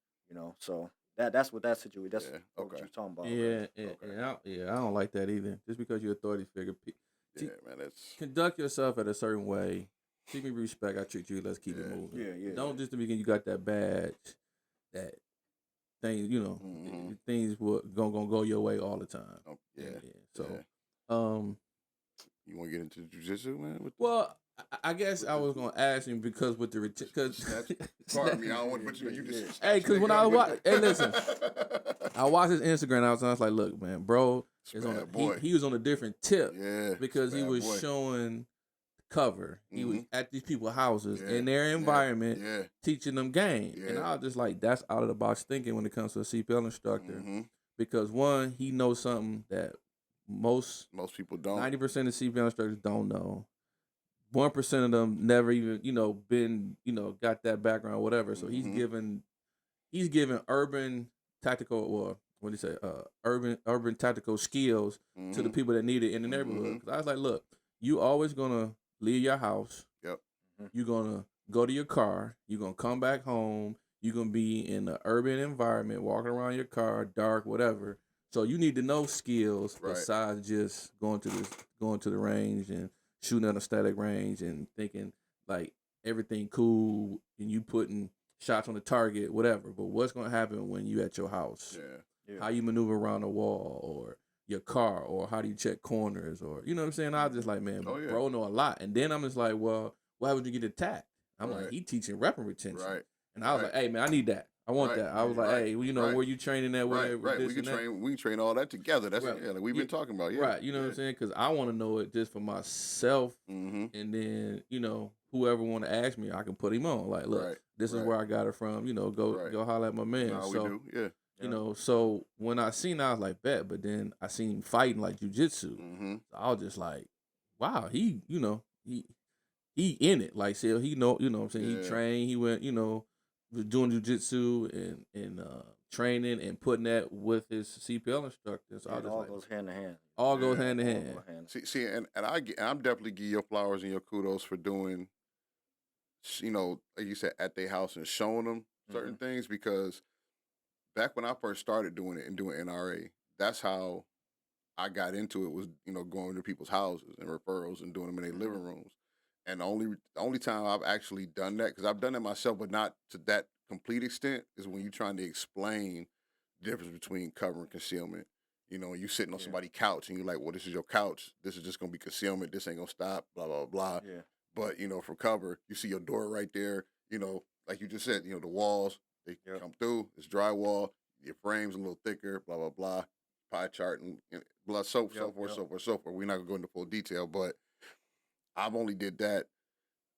So that's what that situation, that's what you're talking about. Yeah, I don't like that either. Just because you're authority figure. Yeah, man, that's... Conduct yourself at a certain way. Treat me with respect. I treat you. Let's keep it moving. Yeah. Don't just because you got that badge that things, you know, things will gonna go your way all the time. Oh, yeah. So, you want to get into jiu-jitsu, man? Well, I guess I was gonna ask him because with the because pardon me, I don't want to put you. You just hey, because when I was hey, listen, I watched his Instagram. I was like, look, man, bro, is on he was on a different tip, because he was showing cover. He was at these people's houses in their environment, teaching them game, and I was just like, that's out of the box thinking when it comes to a CPL instructor, because one, he knows something that most people don't. 90% of CPL instructors don't know. 1% of them never even, been, got that background, whatever. So he's given urban tactical, or what do you say, urban tactical skills to the people that need it in the neighborhood. Because I was like, look, you always gonna leave your house. Yep. You're gonna go to your car. You're gonna come back home. You're gonna be in an urban environment, walking around your car, dark, whatever. So you need to know skills besides just going to the range and shooting at a static range and thinking like everything cool and you putting shots on the target, whatever. But what's gonna happen when you at your house? Yeah. How you maneuver around the wall or your car, or how do you check corners, or you know what I'm saying? I was just like, man, bro know a lot. And then I'm just like, well, why would you get attacked? I'm like, he teaching weapon retention. Right. And I was like, hey man, I need that. I want that. I was like, hey, well, where you training that? Whatever. Right. We can train all that together. That's like we've been talking about. Yeah. Right. You know what I'm saying? Because I want to know it just for myself, and then whoever want to ask me, I can put him on. Like, look, this is where I got it from. Go holler at my man. No, so we do. Yeah. So when I seen, I was like, bet. But then I seen him fighting like jujitsu. So I was just like, wow, he in it. Like, so he know, what I'm saying? He trained. He went, was doing jujitsu and training and putting that with his CPL instructor. So it all goes hand in hand. All goes hand in hand. See, and I'm definitely give your flowers and your kudos for doing, like you said, at their house and showing them certain things, because back when I first started doing it and doing NRA, that's how I got into it, was, going to people's houses and referrals and doing them in their living rooms. And the only time I've actually done that, because I've done it myself, but not to that complete extent, is when you're trying to explain the difference between cover and concealment. You sitting on somebody's couch and you're like, well, this is your couch. This is just going to be concealment. This ain't going to stop, blah, blah, blah. Yeah. But, for cover, you see your door right there. Like you just said, the walls, they come through. It's drywall. Your frame's a little thicker, blah, blah, blah. Pie chart and blah, so forth. We're not going to go into full detail, but I've only did that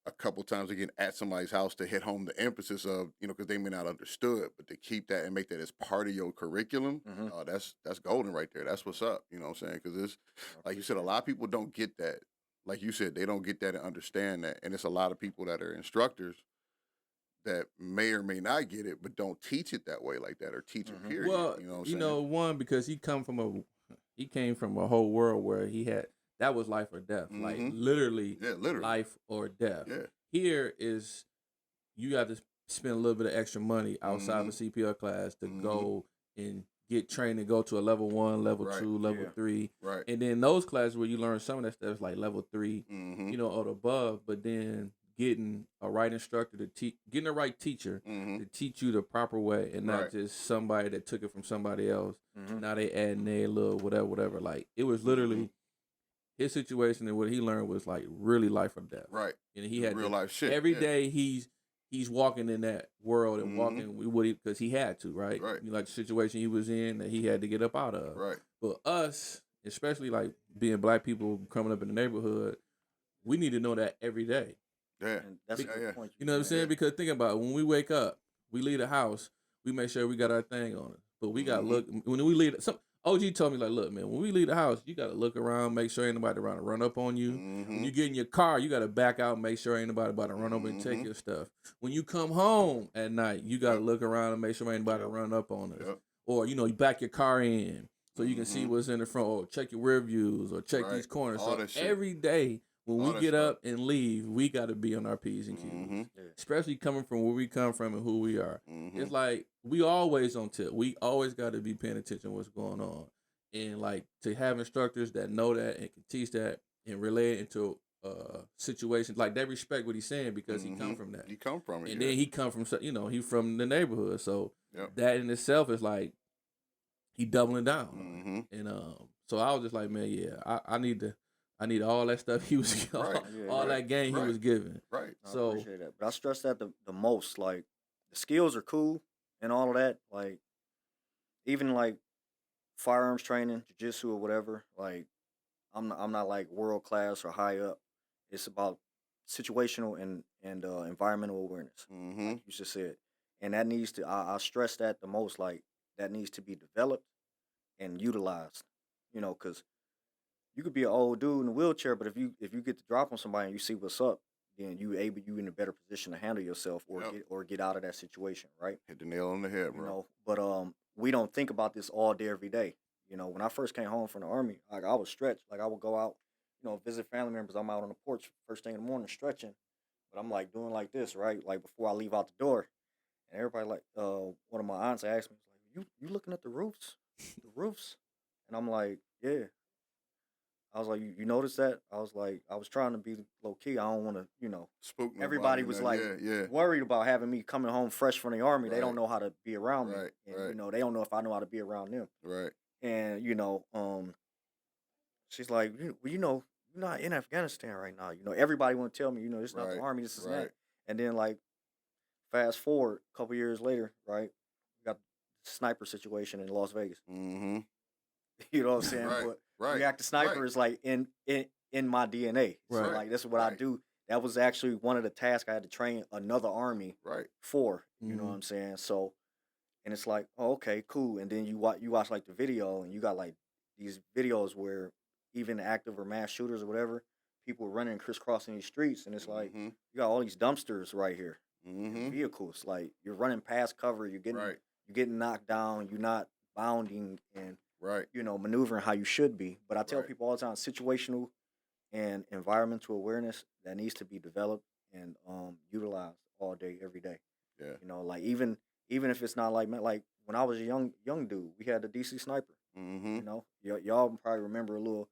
a couple times, again, at somebody's house, to hit home the emphasis of, because they may not understood, but to keep that and make that as part of your curriculum, that's golden right there. That's what's up, you know what I'm saying? Because it's, like you said, a lot of people don't get that. Like you said, they don't get that and understand that. And it's a lot of people that are instructors that may or may not get it, but don't teach it that way like that, or teach it, period. Well, you know what I'm saying? One, because he came from a whole world where that was life or death, like literally life or death. Yeah. Here is, you got to spend a little bit of extra money outside of a CPL class to go and get trained and go to a level 1, level 2, level 3. Right. And then those classes where you learn some of that stuff is like level 3, or above, but then getting a right instructor getting the right teacher to teach you the proper way, and not just somebody that took it from somebody else. Now they adding their little whatever. Like, it was literally his situation, and what he learned was like really life or death. Right. And he had real life shit. Every day he's walking in that world and walking with it because he had to, right? Right. Like the situation he was in that he had to get up out of. Right. But us, especially like being black people coming up in the neighborhood, we need to know that every day. Yeah. And that's a good point. You know what I'm saying? Because think about it, when we wake up, we leave the house, we make sure we got our thing on it. But we got to look, when we leave, OG told me, like, look, man, when we leave the house, you got to look around, make sure ain't nobody around to run up on you. When you get in your car, you got to back out and make sure ain't nobody about to run over and take your stuff. When you come home at night, you got to look around and make sure ain't nobody run up on us. Or, you back your car in so you can see what's in the front, or check your rear views, or check these corners. All so every day, when we get up and leave, we got to be on our P's and Q's. Especially coming from where we come from and who we are. It's like, we always on tip. We always got to be paying attention to what's going on. And like, to have instructors that know that and can teach that and relay it into situations. Like they respect what he's saying because he come from that. He come from it, and then he come from he from the neighborhood. So Yep. that in itself is like he doubling down. And so I was just like, man, yeah, I need all that stuff he was all that game he was giving. Right. So I appreciate that. But I stress that the most. Like the skills are cool and all of that. Like even like firearms training, jiu-jitsu or whatever. Like I'm not like world class or high up. It's about situational and environmental awareness, like you just said, and that needs to. I stress that the most. Like that needs to be developed and utilized. You know, because you could be an old dude in a wheelchair, but if you get the drop on somebody and you see what's up, then you in a better position to handle yourself or get out of that situation, right? Hit the nail on the head, bro. You know, but we don't think about this all day every day. You know, when I first came home from the army, like I was stretched. Like I would go out, you know, visit family members. I'm out on the porch first thing in the morning stretching, but I'm like doing like this, right? Like before I leave out the door, and everybody like, one of my aunts asked me, like, you looking at the roofs, and I'm like, yeah. I was like, you notice that? I was like, I was trying to be low key. I don't want to, you know. Spook nobody, everybody was like worried about having me coming home fresh from the army. They don't know how to be around me. And, you know, they don't know if I know how to be around them. Right. And, you know, she's like, you know, you're not in Afghanistan right now. You know, everybody want to tell me, you know, this is not the army, this is that. And then, like, fast forward a couple years later, right, we got the sniper situation in Las Vegas. You know what I'm saying? But reactive sniper is like in my DNA. So like this is what I do. That was actually one of the tasks I had to train another army for. You know what I'm saying? So, and it's like, oh, okay, cool. And then you watch like the video, and you got like these videos where even active or mass shooters or whatever, people running crisscrossing these streets, and it's like you got all these dumpsters right here, vehicles. Like you're running past cover, you're getting knocked down, you're not bounding and you know, maneuvering how you should be. But I tell people all the time, situational and environmental awareness that needs to be developed and utilized all day, every day. Yeah. You know, like even if it's not like when I was a young dude, we had the DC sniper. You know, y'all probably remember a little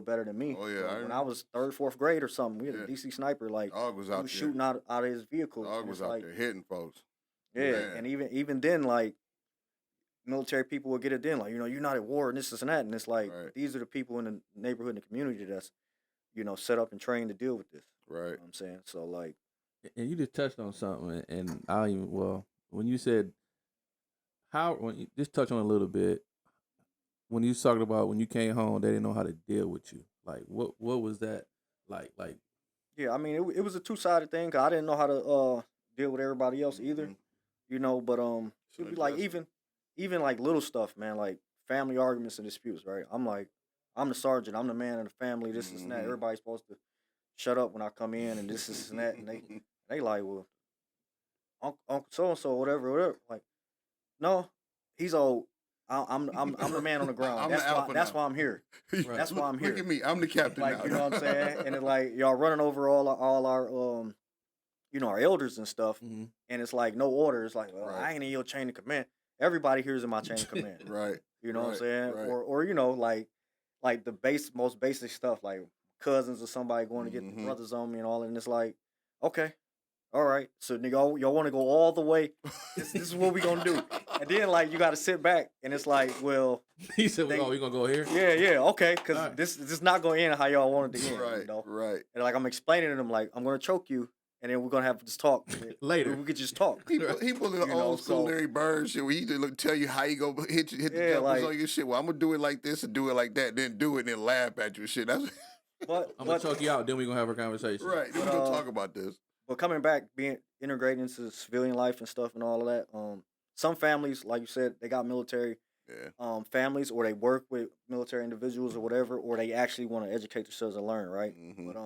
better than me. Oh yeah. When I was 3rd, 4th grade or something, we had a DC sniper. Like dog was out there shooting out of his vehicle. Dog was out there hitting folks. Yeah, and even then, like military people will get it then, like, you know, you're not at war and this and that, and it's like these are the people in the neighborhood and the community that's, you know, set up and trained to deal with this. Right. You know what I'm saying? So like, and you just touched on something, and I don't even when you said when you just touch on a little bit when you talked about when you came home they didn't know how to deal with you. Like what was that like? Yeah, I mean it was a two-sided thing. 'Cause I didn't know how to deal with everybody else either. You know, but it'd be like even like little stuff, man, like family arguments and disputes, right? I'm like, I'm the sergeant, I'm the man of the family, this and that. Everybody's supposed to shut up when I come in and this and that. And they like, well, Uncle so-and-so, whatever. Like, no, he's old. I'm the man on the ground. That's why I'm here. That's why I'm here. Look at me, I'm the captain like, now. You know what I'm saying? And it's like, y'all running over all our you know, our elders and stuff. And it's like no order. It's like, well, I ain't in your chain of command. Everybody here is in my chain of command. You know what I'm saying? Or you know, like the most basic stuff, like cousins or somebody going to get the brothers on me and all that. And it's like, okay, all right. So y'all want to go all the way. This is what we gonna do. And then like you got to sit back and it's like, well, he said, we gonna go here. Yeah, okay, because this is not gonna end how y'all want it to end. You know? And like I'm explaining to them, like I'm gonna choke you. And then we're gonna have this talk later. We could just talk. He pulled the old school Larry Bird shit where he just tell you how you go hit the jumpers on your shit. Well, I'm gonna do it like this and do it like that, then do it and then laugh at you and shit. That's I'm gonna choke you out. Then we gonna have a conversation. Right. Then we gonna talk about this. But coming back, being integrated into civilian life and stuff and all of that. Some families, like you said, they got military families, or they work with military individuals or whatever, or they actually want to educate themselves and learn, right? But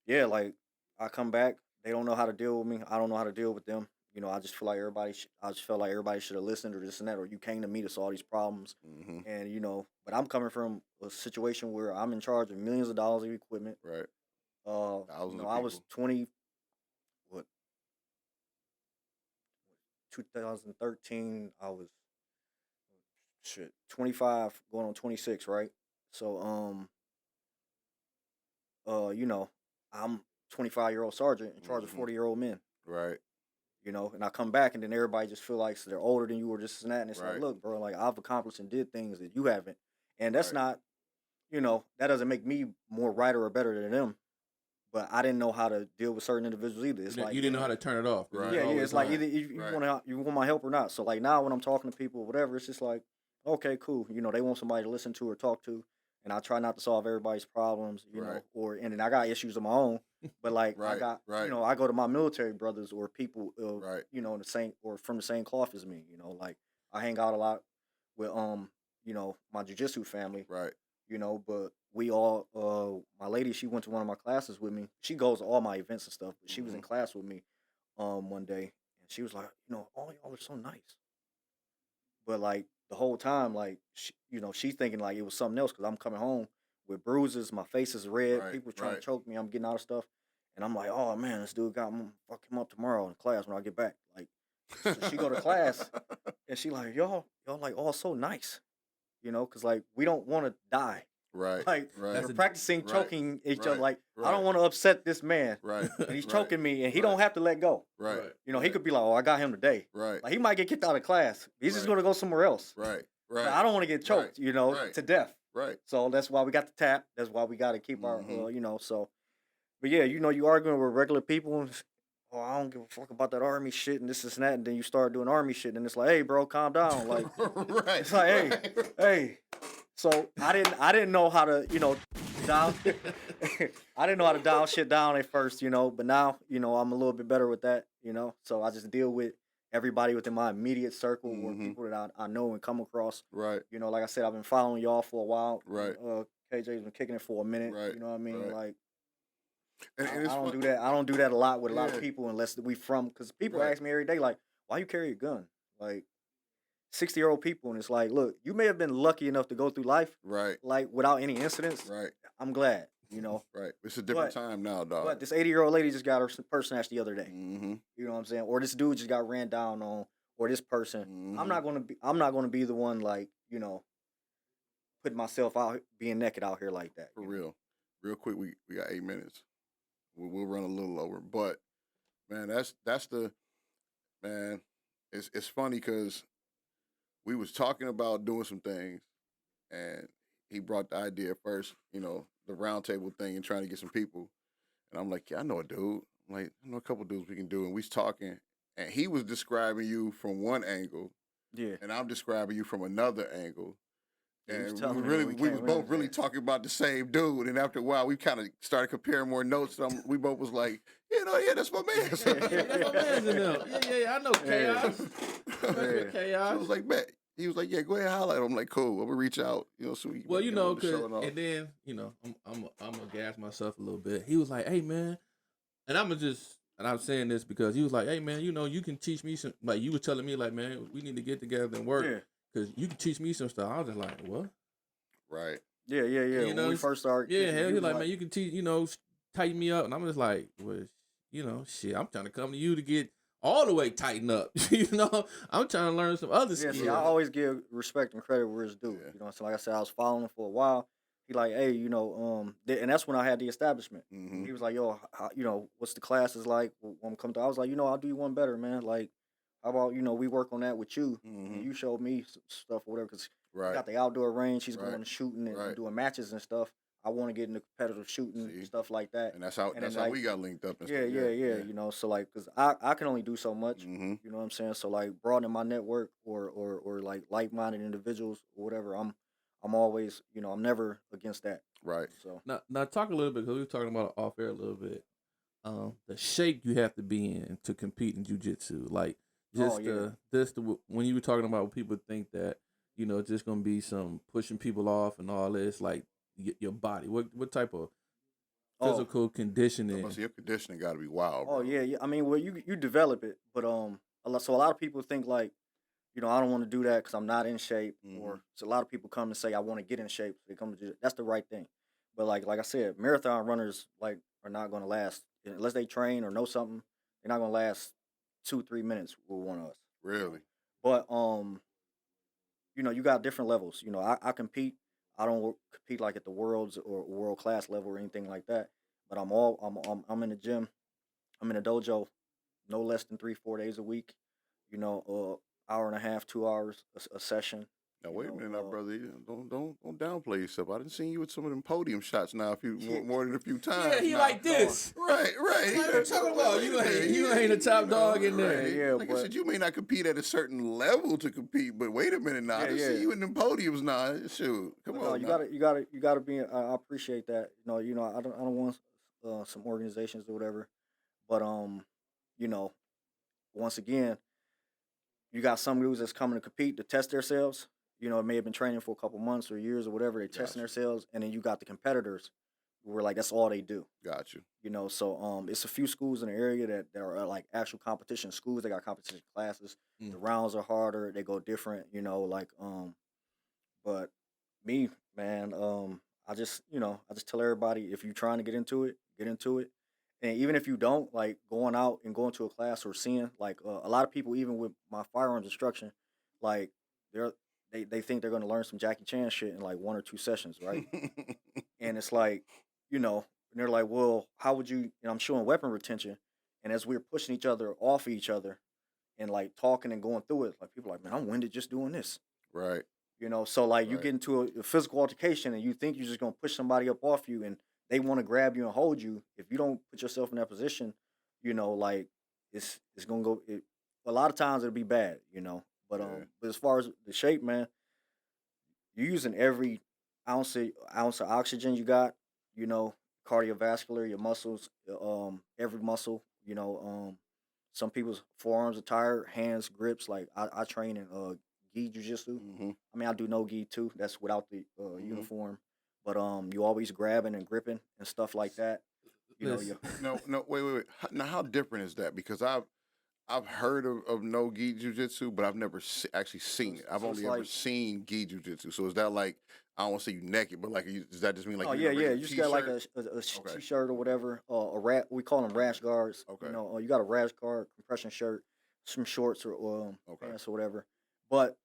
yeah, like. I come back, they don't know how to deal with me. I don't know how to deal with them. You know, I just feel like everybody should have listened or this and that, or you came to meet us all these problems. And, you know, but I'm coming from a situation where I'm in charge of millions of dollars of equipment. Right. You know, I was 2013, I was 25 going on 26, right? So, you know, I'm 25-year-old sergeant in charge of 40-year-old men. Right. You know, and I come back and then everybody just feel like they're older than you or just that. And it's like, look, bro, like I've accomplished and did things that you haven't. And that's not, you know, that doesn't make me more right or better than them. But I didn't know how to deal with certain individuals either. It's like you didn't know how to turn it off. Right. Yeah, it's like either you want my help or not. So like now when I'm talking to people or whatever, it's just like, okay, cool. You know, they want somebody to listen to or talk to, and I try not to solve everybody's problems, you know, and then I got issues of my own. But like I got, you know, I go to my military brothers or people, you know, the same or from the same cloth as me. You know, like I hang out a lot with you know, my jiu-jitsu family. Right. You know, but we all, my lady, she went to one of my classes with me. She goes to all my events and stuff, but she was in class with me, one day, and she was like, you know, all y'all are so nice. But like the whole time, like, you know, she's thinking like it was something else because I'm coming home with bruises, my face is red, people trying to choke me, I'm getting out of stuff, and I'm like, oh man, this dude got me, fuck him up tomorrow in class when I get back. Like, so she go to class, and she like, y'all like all so nice. You know, because like we don't want to die. Right. Like right. we're practicing choking each other. Like right. I don't want to upset this man. Right. And he's choking me, and he don't have to let go. Right. You know, he could be like, "Oh, I got him today." Right. Like he might get kicked out of class. He's just gonna go somewhere else. Right. Right. I don't want to get choked. You know, to death. Right. So that's why we got the tap. That's why we got to keep our, you know. So, but yeah, you know, you arguing with regular people. And, oh, I don't give a fuck about that army shit and this and that. And then you start doing army shit, and it's like, hey, bro, calm down. Like, it's like, hey. So I didn't know how to, you know, down. I didn't know how to dial shit down at first, you know. But now, you know, I'm a little bit better with that, you know. So I just deal with everybody within my immediate circle or people that I know and come across. Right. You know, like I said, I've been following y'all for a while. Right. KJ's been kicking it for a minute. Right. You know what I mean? Right. Like, and I don't do that. I don't do that a lot with a lot of people unless we from. Because people ask me every day, like, why you carry a gun? Like, 60-year-old people, and it's like, look, you may have been lucky enough to go through life, like without any incidents. Right. I'm glad, you know. Right. It's a different time now, dog. But this 80-year-old lady just got her purse snatched the other day. You know what I'm saying? Or this dude just got ran down on, or this person. I'm not gonna be the one, like, you know, putting myself out being naked out here like that. For real. Real quick, we got 8 minutes. We'll run a little over, but man, that's the man. It's funny because we was talking about doing some things, and he brought the idea first, you know, the round table thing and trying to get some people. And I'm like, yeah, I know a dude. I'm like, I know a couple dudes we can do. And we was talking, and he was describing you from one angle, and I'm describing you from another angle. And we was both really talking about the same dude. And after a while, we kind of started comparing more notes. We both was like, you know, yeah, that's my man. That's my man's in there. Yeah, I know Chaos. Chaos. So I was like, man. He was like, yeah, go ahead, holler at him. I'm like, cool. I'm gonna reach out, you know. So we, well, you know, and then, you know, I'm gonna gas myself a little bit. He was like, hey man, and I'm saying this because he was like, hey man, you know, you can teach me some. Like you were telling me, like, man, we need to get together and work. Because you can teach me some stuff. I was just like, what? Right. Yeah. You know, when we first started. Yeah, hell, he was like, man, you can teach, you know, tighten me up. And I'm just like, well, you know, shit, I'm trying to come to you to get all the way tightened up. You know, I'm trying to learn some other skills. See, I always give respect and credit where it's due. You know, so like I said, I was following him for a while. He like, hey, you know, and that's when I had the establishment. He was like, yo, you know, what's the classes like? When I'm coming to, I was like, you know, I'll do you one better, man. Like, how about, you know, we work on that with you? And you showed me some stuff or whatever, because he got the outdoor range. He's going to shooting and doing matches and stuff. I want to get into competitive shooting and stuff like that. And that's how we got linked up. And stuff. Yeah. You know, so like, because I can only do so much. You know what I'm saying? So like, broadening my network or like like-minded individuals or whatever. I'm always, you know, I'm never against that. Right. So now talk a little bit, because we were talking about it off air a little bit. The shape you have to be in to compete in jiu-jitsu, like. When you were talking about people think that, you know, it's just gonna be some pushing people off and all this, like your body. What type of physical conditioning? Your conditioning got to be wild. Bro. Oh yeah. I mean, well, you develop it, but a lot of people think like, you know, I don't want to do that because I'm not in shape, or so a lot of people come and say I want to get in shape. So they come to do that. That's the right thing, but like I said, marathon runners like are not gonna last unless they train or know something. They're not gonna last 2-3 minutes with one of us. Really? But you know, you got different levels. You know, I compete. I don't compete like at the world's or world class level or anything like that. But I'm in the gym. I'm in a dojo, no less than 3-4 days a week. You know, hour and a half, 2 hours a session. Now wait a minute, now, brother. Don't downplay yourself. I didn't see you with some of them podium shots now. More than a few times. Yeah, he now. like this. Right. What you talking about? You ain't a top dog in there. Right. Yeah, like I said, you may not compete at a certain level to compete, but wait a minute now. I didn't see you in them podiums now. Shoot, come on. You gotta be. I appreciate that. I don't want some organizations or whatever, but once again, you got some dudes that's coming to compete to test themselves. It may have been training for a couple months or years or whatever. They testing themselves, and then you got the competitors who are like that's all they do. Got you. So it's a few schools in the area that are like actual competition schools. They got competition classes. The rounds are harder. They go different. But me, man, I just tell everybody if you're trying to get into it, get into it. And even if you don't, like going out and going to a class or seeing, like a lot of people, even with my firearms instruction, like they think they're going to learn some Jackie Chan shit in like 1 or 2 sessions, right? And it's like, and they're like, well, how would you? And I'm showing weapon retention, and as we're pushing each other off of each other, and like talking and going through it, like people are like, man, I'm winded just doing this, Right. So like you get into a physical altercation, and you think you're just going to push somebody up off you, and they want to grab you and hold you. If you don't put yourself in that position, like it's gonna go. A lot of times it'll be bad, But but as far as the shape, man, you're using every ounce of oxygen you got, cardiovascular, your muscles, every muscle, some people's forearms are tired, hands, grips. Like I train in gi jujitsu. I mean, I do no gi too. That's without the uniform. But you always grabbing and gripping and stuff like that. No, wait. Now, how different is that? Because I've heard of no gi jujitsu, but I've never actually seen it. I've only ever seen gi jujitsu. So is that like, I don't want to say you naked, but like, does that just mean like? You just got like a t-shirt or whatever. We call them rash guards. Okay. You got a rash guard, compression shirt, some shorts or pants or whatever. But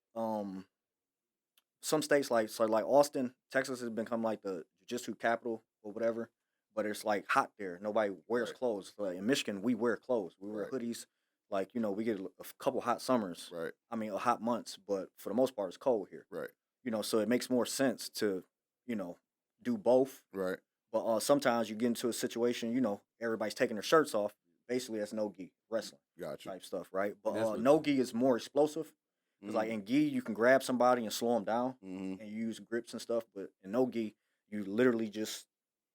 some states like Austin, Texas has become like the jiu-jitsu capital or whatever, but it's like hot there. Nobody wears clothes. So, like in Michigan, we wear clothes. We wear hoodies. Like, we get a couple hot summers. Right. I mean, hot months, but for the most part, it's cold here. Right. So it makes more sense to, do both. Right. But sometimes you get into a situation, everybody's taking their shirts off. Basically, that's no-gi wrestling type stuff, right? But no-gi is more explosive. Because like in gi, you can grab somebody and slow them down, and you use grips and stuff. But in no gi, you literally just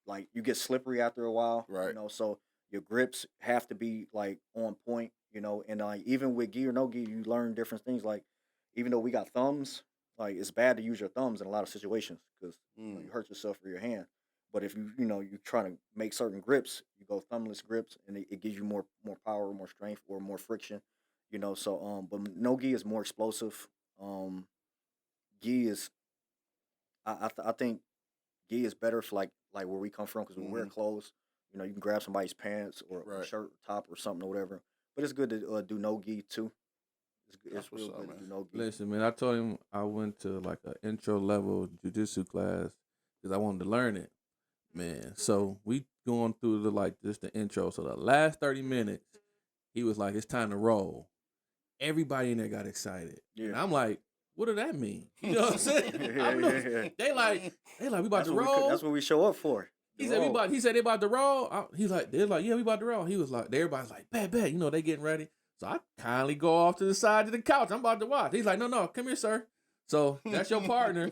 like you get slippery after a while, right? So your grips have to be like on point, And like even with gi or no gi, you learn different things. Like even though we got thumbs, like it's bad to use your thumbs in a lot of situations because you hurt yourself with your hand. But if you're trying to make certain grips, you go thumbless grips, and it gives you more power, more strength, or more friction. But no gi is more explosive. Gi is, I think, gi is better for like where we come from because we wear clothes. You can grab somebody's pants or a shirt, top, or something or whatever. But it's good to do no gi too. It's real good to do no gi. Listen, man, I told him I went to like an intro level jiu-jitsu class because I wanted to learn it, man. So we going through the intro. So the last 30 minutes, he was like, "It's time to roll." Everybody in there got excited. Yeah. And I'm like, what does that mean? You know what I'm saying? They like, we about to roll. That's what we show up for. He said they about to roll. They're like, yeah, we about to roll. He was like, everybody's like, bet. They getting ready. So I kindly go off to the side of the couch. I'm about to watch. He's like, no, come here, sir. So that's your partner.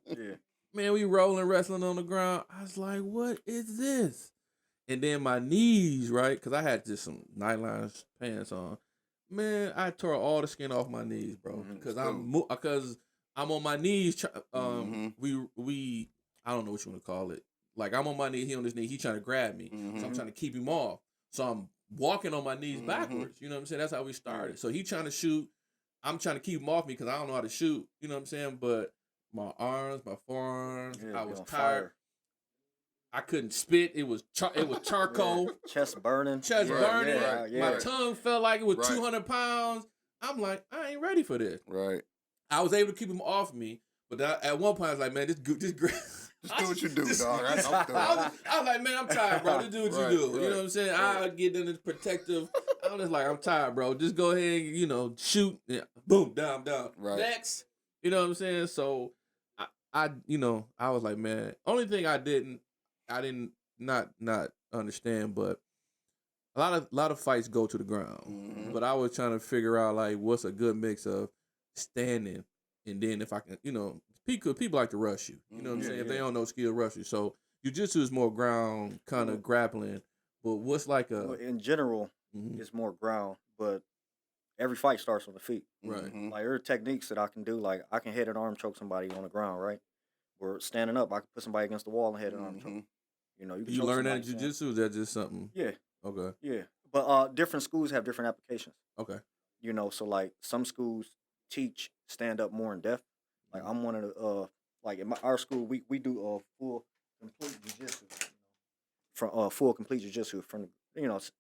Yeah. Man, we rolling, wrestling on the ground. I was like, what is this? And then my knees, right? Because I had just some nylon pants on. Man, I tore all the skin off my knees, bro. Because I'm on my knees. We I don't know what you want to call it. Like I'm on my knee, he on his knee. He trying to grab me, so I'm trying to keep him off. So I'm walking on my knees backwards. You know what I'm saying? That's how we started. So he trying to shoot. I'm trying to keep him off me because I don't know how to shoot. You know what I'm saying? But my arms, my forearms, I was tired. Fire. I couldn't spit. It was charcoal. Chest burning. Burning. Yeah. My tongue felt like it was 200 pounds. I'm like, I ain't ready for this. Right. I was able to keep him off me, But at one point I was like, man, this Just do what you do, dog. I was like, man, I'm tired, bro. Just do what you do. Right. You know what I'm saying? I get in this protective. I was just like, I'm tired, bro. Just go ahead and, shoot. Yeah, boom, down. Right. Next. You know what I'm saying? So I was like, man, only thing I didn't not understand, but a lot of fights go to the ground. Mm-hmm. But I was trying to figure out like what's a good mix of standing and then if I can, people like to rush you. You know what I'm saying? If they don't know skill, rush you. So jiu-jitsu is more ground kind of grappling. But what's like in general, it's more ground, but every fight starts on the feet. Right. Like there are techniques that I can do. Like I can head and arm choke somebody on the ground, right? Or standing up, I can put somebody against the wall and head and arm choke. You learn that in jiu-jitsu? Is that just something? Yeah. Okay. Yeah, but different schools have different applications. Okay. So like some schools teach stand up more in depth. Like I'm one of the like in our school we do full complete jiu-jitsu. From full complete jiu-jitsu from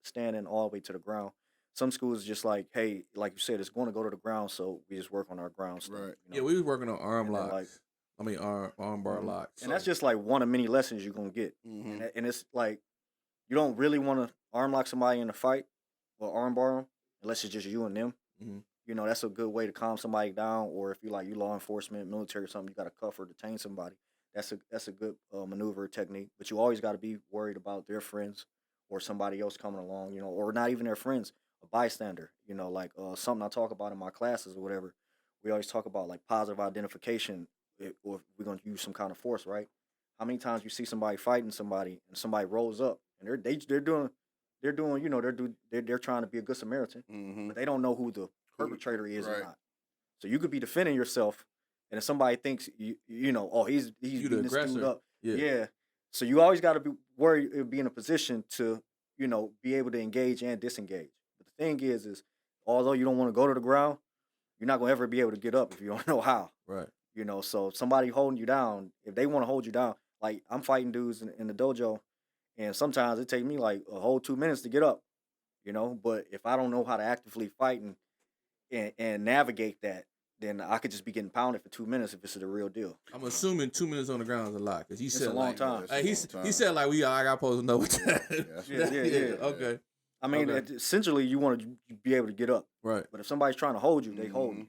standing all the way to the ground. Some schools just like, hey, like you said, it's going to go to the ground, so we just work on our ground stuff. Right. Yeah, we was working on arm locks. Arm bar locks. And that's just like one of many lessons you're gonna get. And it's like you don't really want to arm lock somebody in a fight or arm bar them unless it's just you and them. That's a good way to calm somebody down. Or if you law enforcement, military or something, you got to cuff or detain somebody. That's a good maneuver technique. But you always got to be worried about their friends or somebody else coming along, or not even their friends, a bystander. Like something I talk about in my classes or whatever. We always talk about like positive identification, or if we're going to use some kind of force, right? How many times you see somebody fighting somebody and somebody rolls up and they're trying to be a good Samaritan, but they don't know who the perpetrator is or not. So you could be defending yourself, and if somebody thinks he's beating this dude up, So you always got to be in a position to be able to engage and disengage. But the thing is although you don't want to go to the ground, you're not gonna ever be able to get up if you don't know how. Right. So somebody holding you down, if they want to hold you down, like I'm fighting dudes in the dojo, and sometimes it takes me like a whole 2 minutes to get up, But if I don't know how to actively fight and navigate that, then I could just be getting pounded for 2 minutes if it's the real deal. I'm assuming 2 minutes on the ground is a lot because he said a long time. He said like I got supposed to know what that. Yeah. Okay. I mean, essentially, you want to be able to get up, right? But if somebody's trying to hold you, they hold you.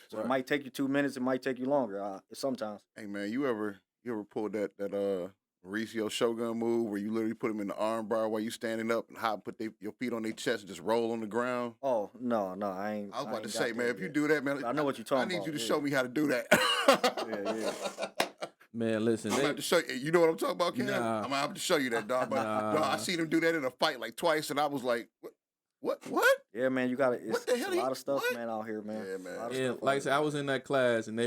So it might take you 2 minutes. It might take you longer. Sometimes. Hey man, you ever pulled that Mauricio Shogun move where you literally put them in the arm bar while you standing up and put your feet on their chest and just roll on the ground? Oh no, I ain't. I was about to say, man, if you do that, man, I know what you're talking about. I need you to show me how to do that. Yeah. Man, listen. I'm gonna have to show you. You know what I'm talking about, Cam? Nah. I'm gonna have to show you that, dog. But dog, I seen him do that in a fight like twice, and I was like, what? Yeah, man, you got to. What the hell? A lot of stuff, man, out here, man. Yeah, man. Yeah, like I said, I was in that class, and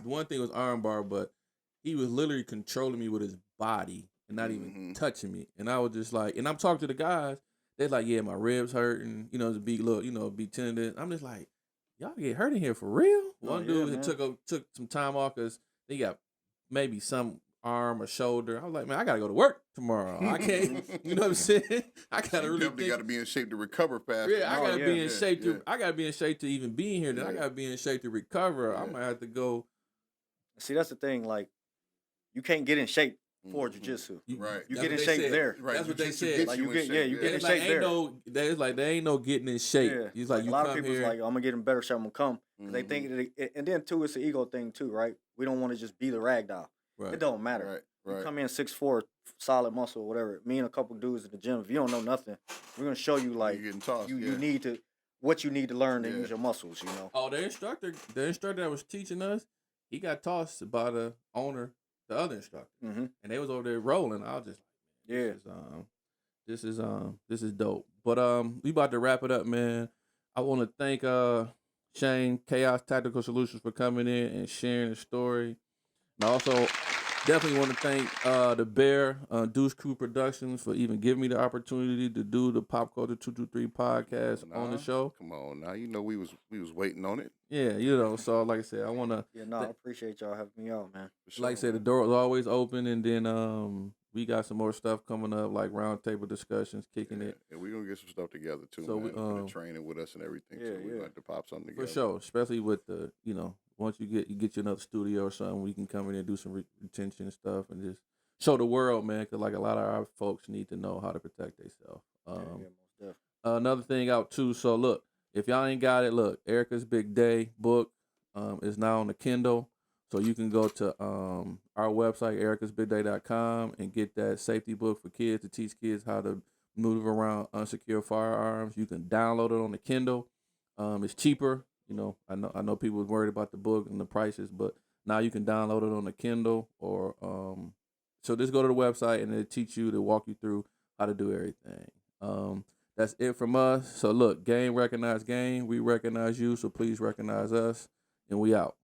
one thing was arm bar, but he was literally controlling me with his body and not even touching me. And I was just like, and I'm talking to the guys. They're like, yeah, my ribs hurting. It's a big look, be tendon. I'm just like, y'all get hurt in here for real? One dude took some time off because they got maybe some arm or shoulder. I was like, man, I gotta go to work tomorrow. I can't. You know what I'm saying? I gotta really definitely got to be in shape to recover fast. Yeah, I gotta be in shape to. I gotta be in shape to even be in here. Then I gotta be in shape to recover. I might have to go. See, that's the thing. Like, you can't get in shape for jiu-jitsu. Right. You get in shape there. Right. That's what they said. Like you get in shape there. It's like there ain't no getting in shape. Yeah. He's like, a lot of people's like, I'm gonna get in better shape. I'm gonna come. They think and then too, it's an ego thing too, right? We don't want to just be the rag doll. Right. It don't matter. Right. You come in 6'4", solid muscle, whatever. Me and a couple dudes in the gym. If you don't know nothing, we're gonna show you like you need to what you need to learn to use your muscles. Oh, the instructor that was teaching us, he got tossed by the owner, the other instructor, and they was over there rolling. I was just like, this is dope. But we about to wrap it up, man. I want to thank Shanne, Chaos Tactical Solutions, for coming in and sharing the story. And I also definitely want to thank the Bear, Deuce Crew Productions, for even giving me the opportunity to do the Pop Culture 223 podcast on the show. Come on, now we was waiting on it. Yeah, so like I said, I want to. I appreciate y'all having me out, man. Sure, like I said, the door is always open, and then we got some more stuff coming up, like roundtable discussions, kicking it. And we're gonna get some stuff together too, so man. For the training with us and everything. So we're going to pop something together. For sure, especially with the once you get you another studio or something, we can come in and do some retention and stuff, and just show the world, man. Because like a lot of our folks need to know how to protect themselves. Another thing out too. So look, if y'all ain't got it, look, Erica's Big Day book is now on the Kindle. So you can go to our website, ericasbigday.com, and get that safety book for kids to teach kids how to move around unsecure firearms. You can download it on the Kindle. It's cheaper. You know, I know people was worried about the book and the prices, but now you can download it on the Kindle or so just go to the website and it'll teach you to walk you through how to do everything. That's it from us. So look, game recognize game. We recognize you, so please recognize us, and we out.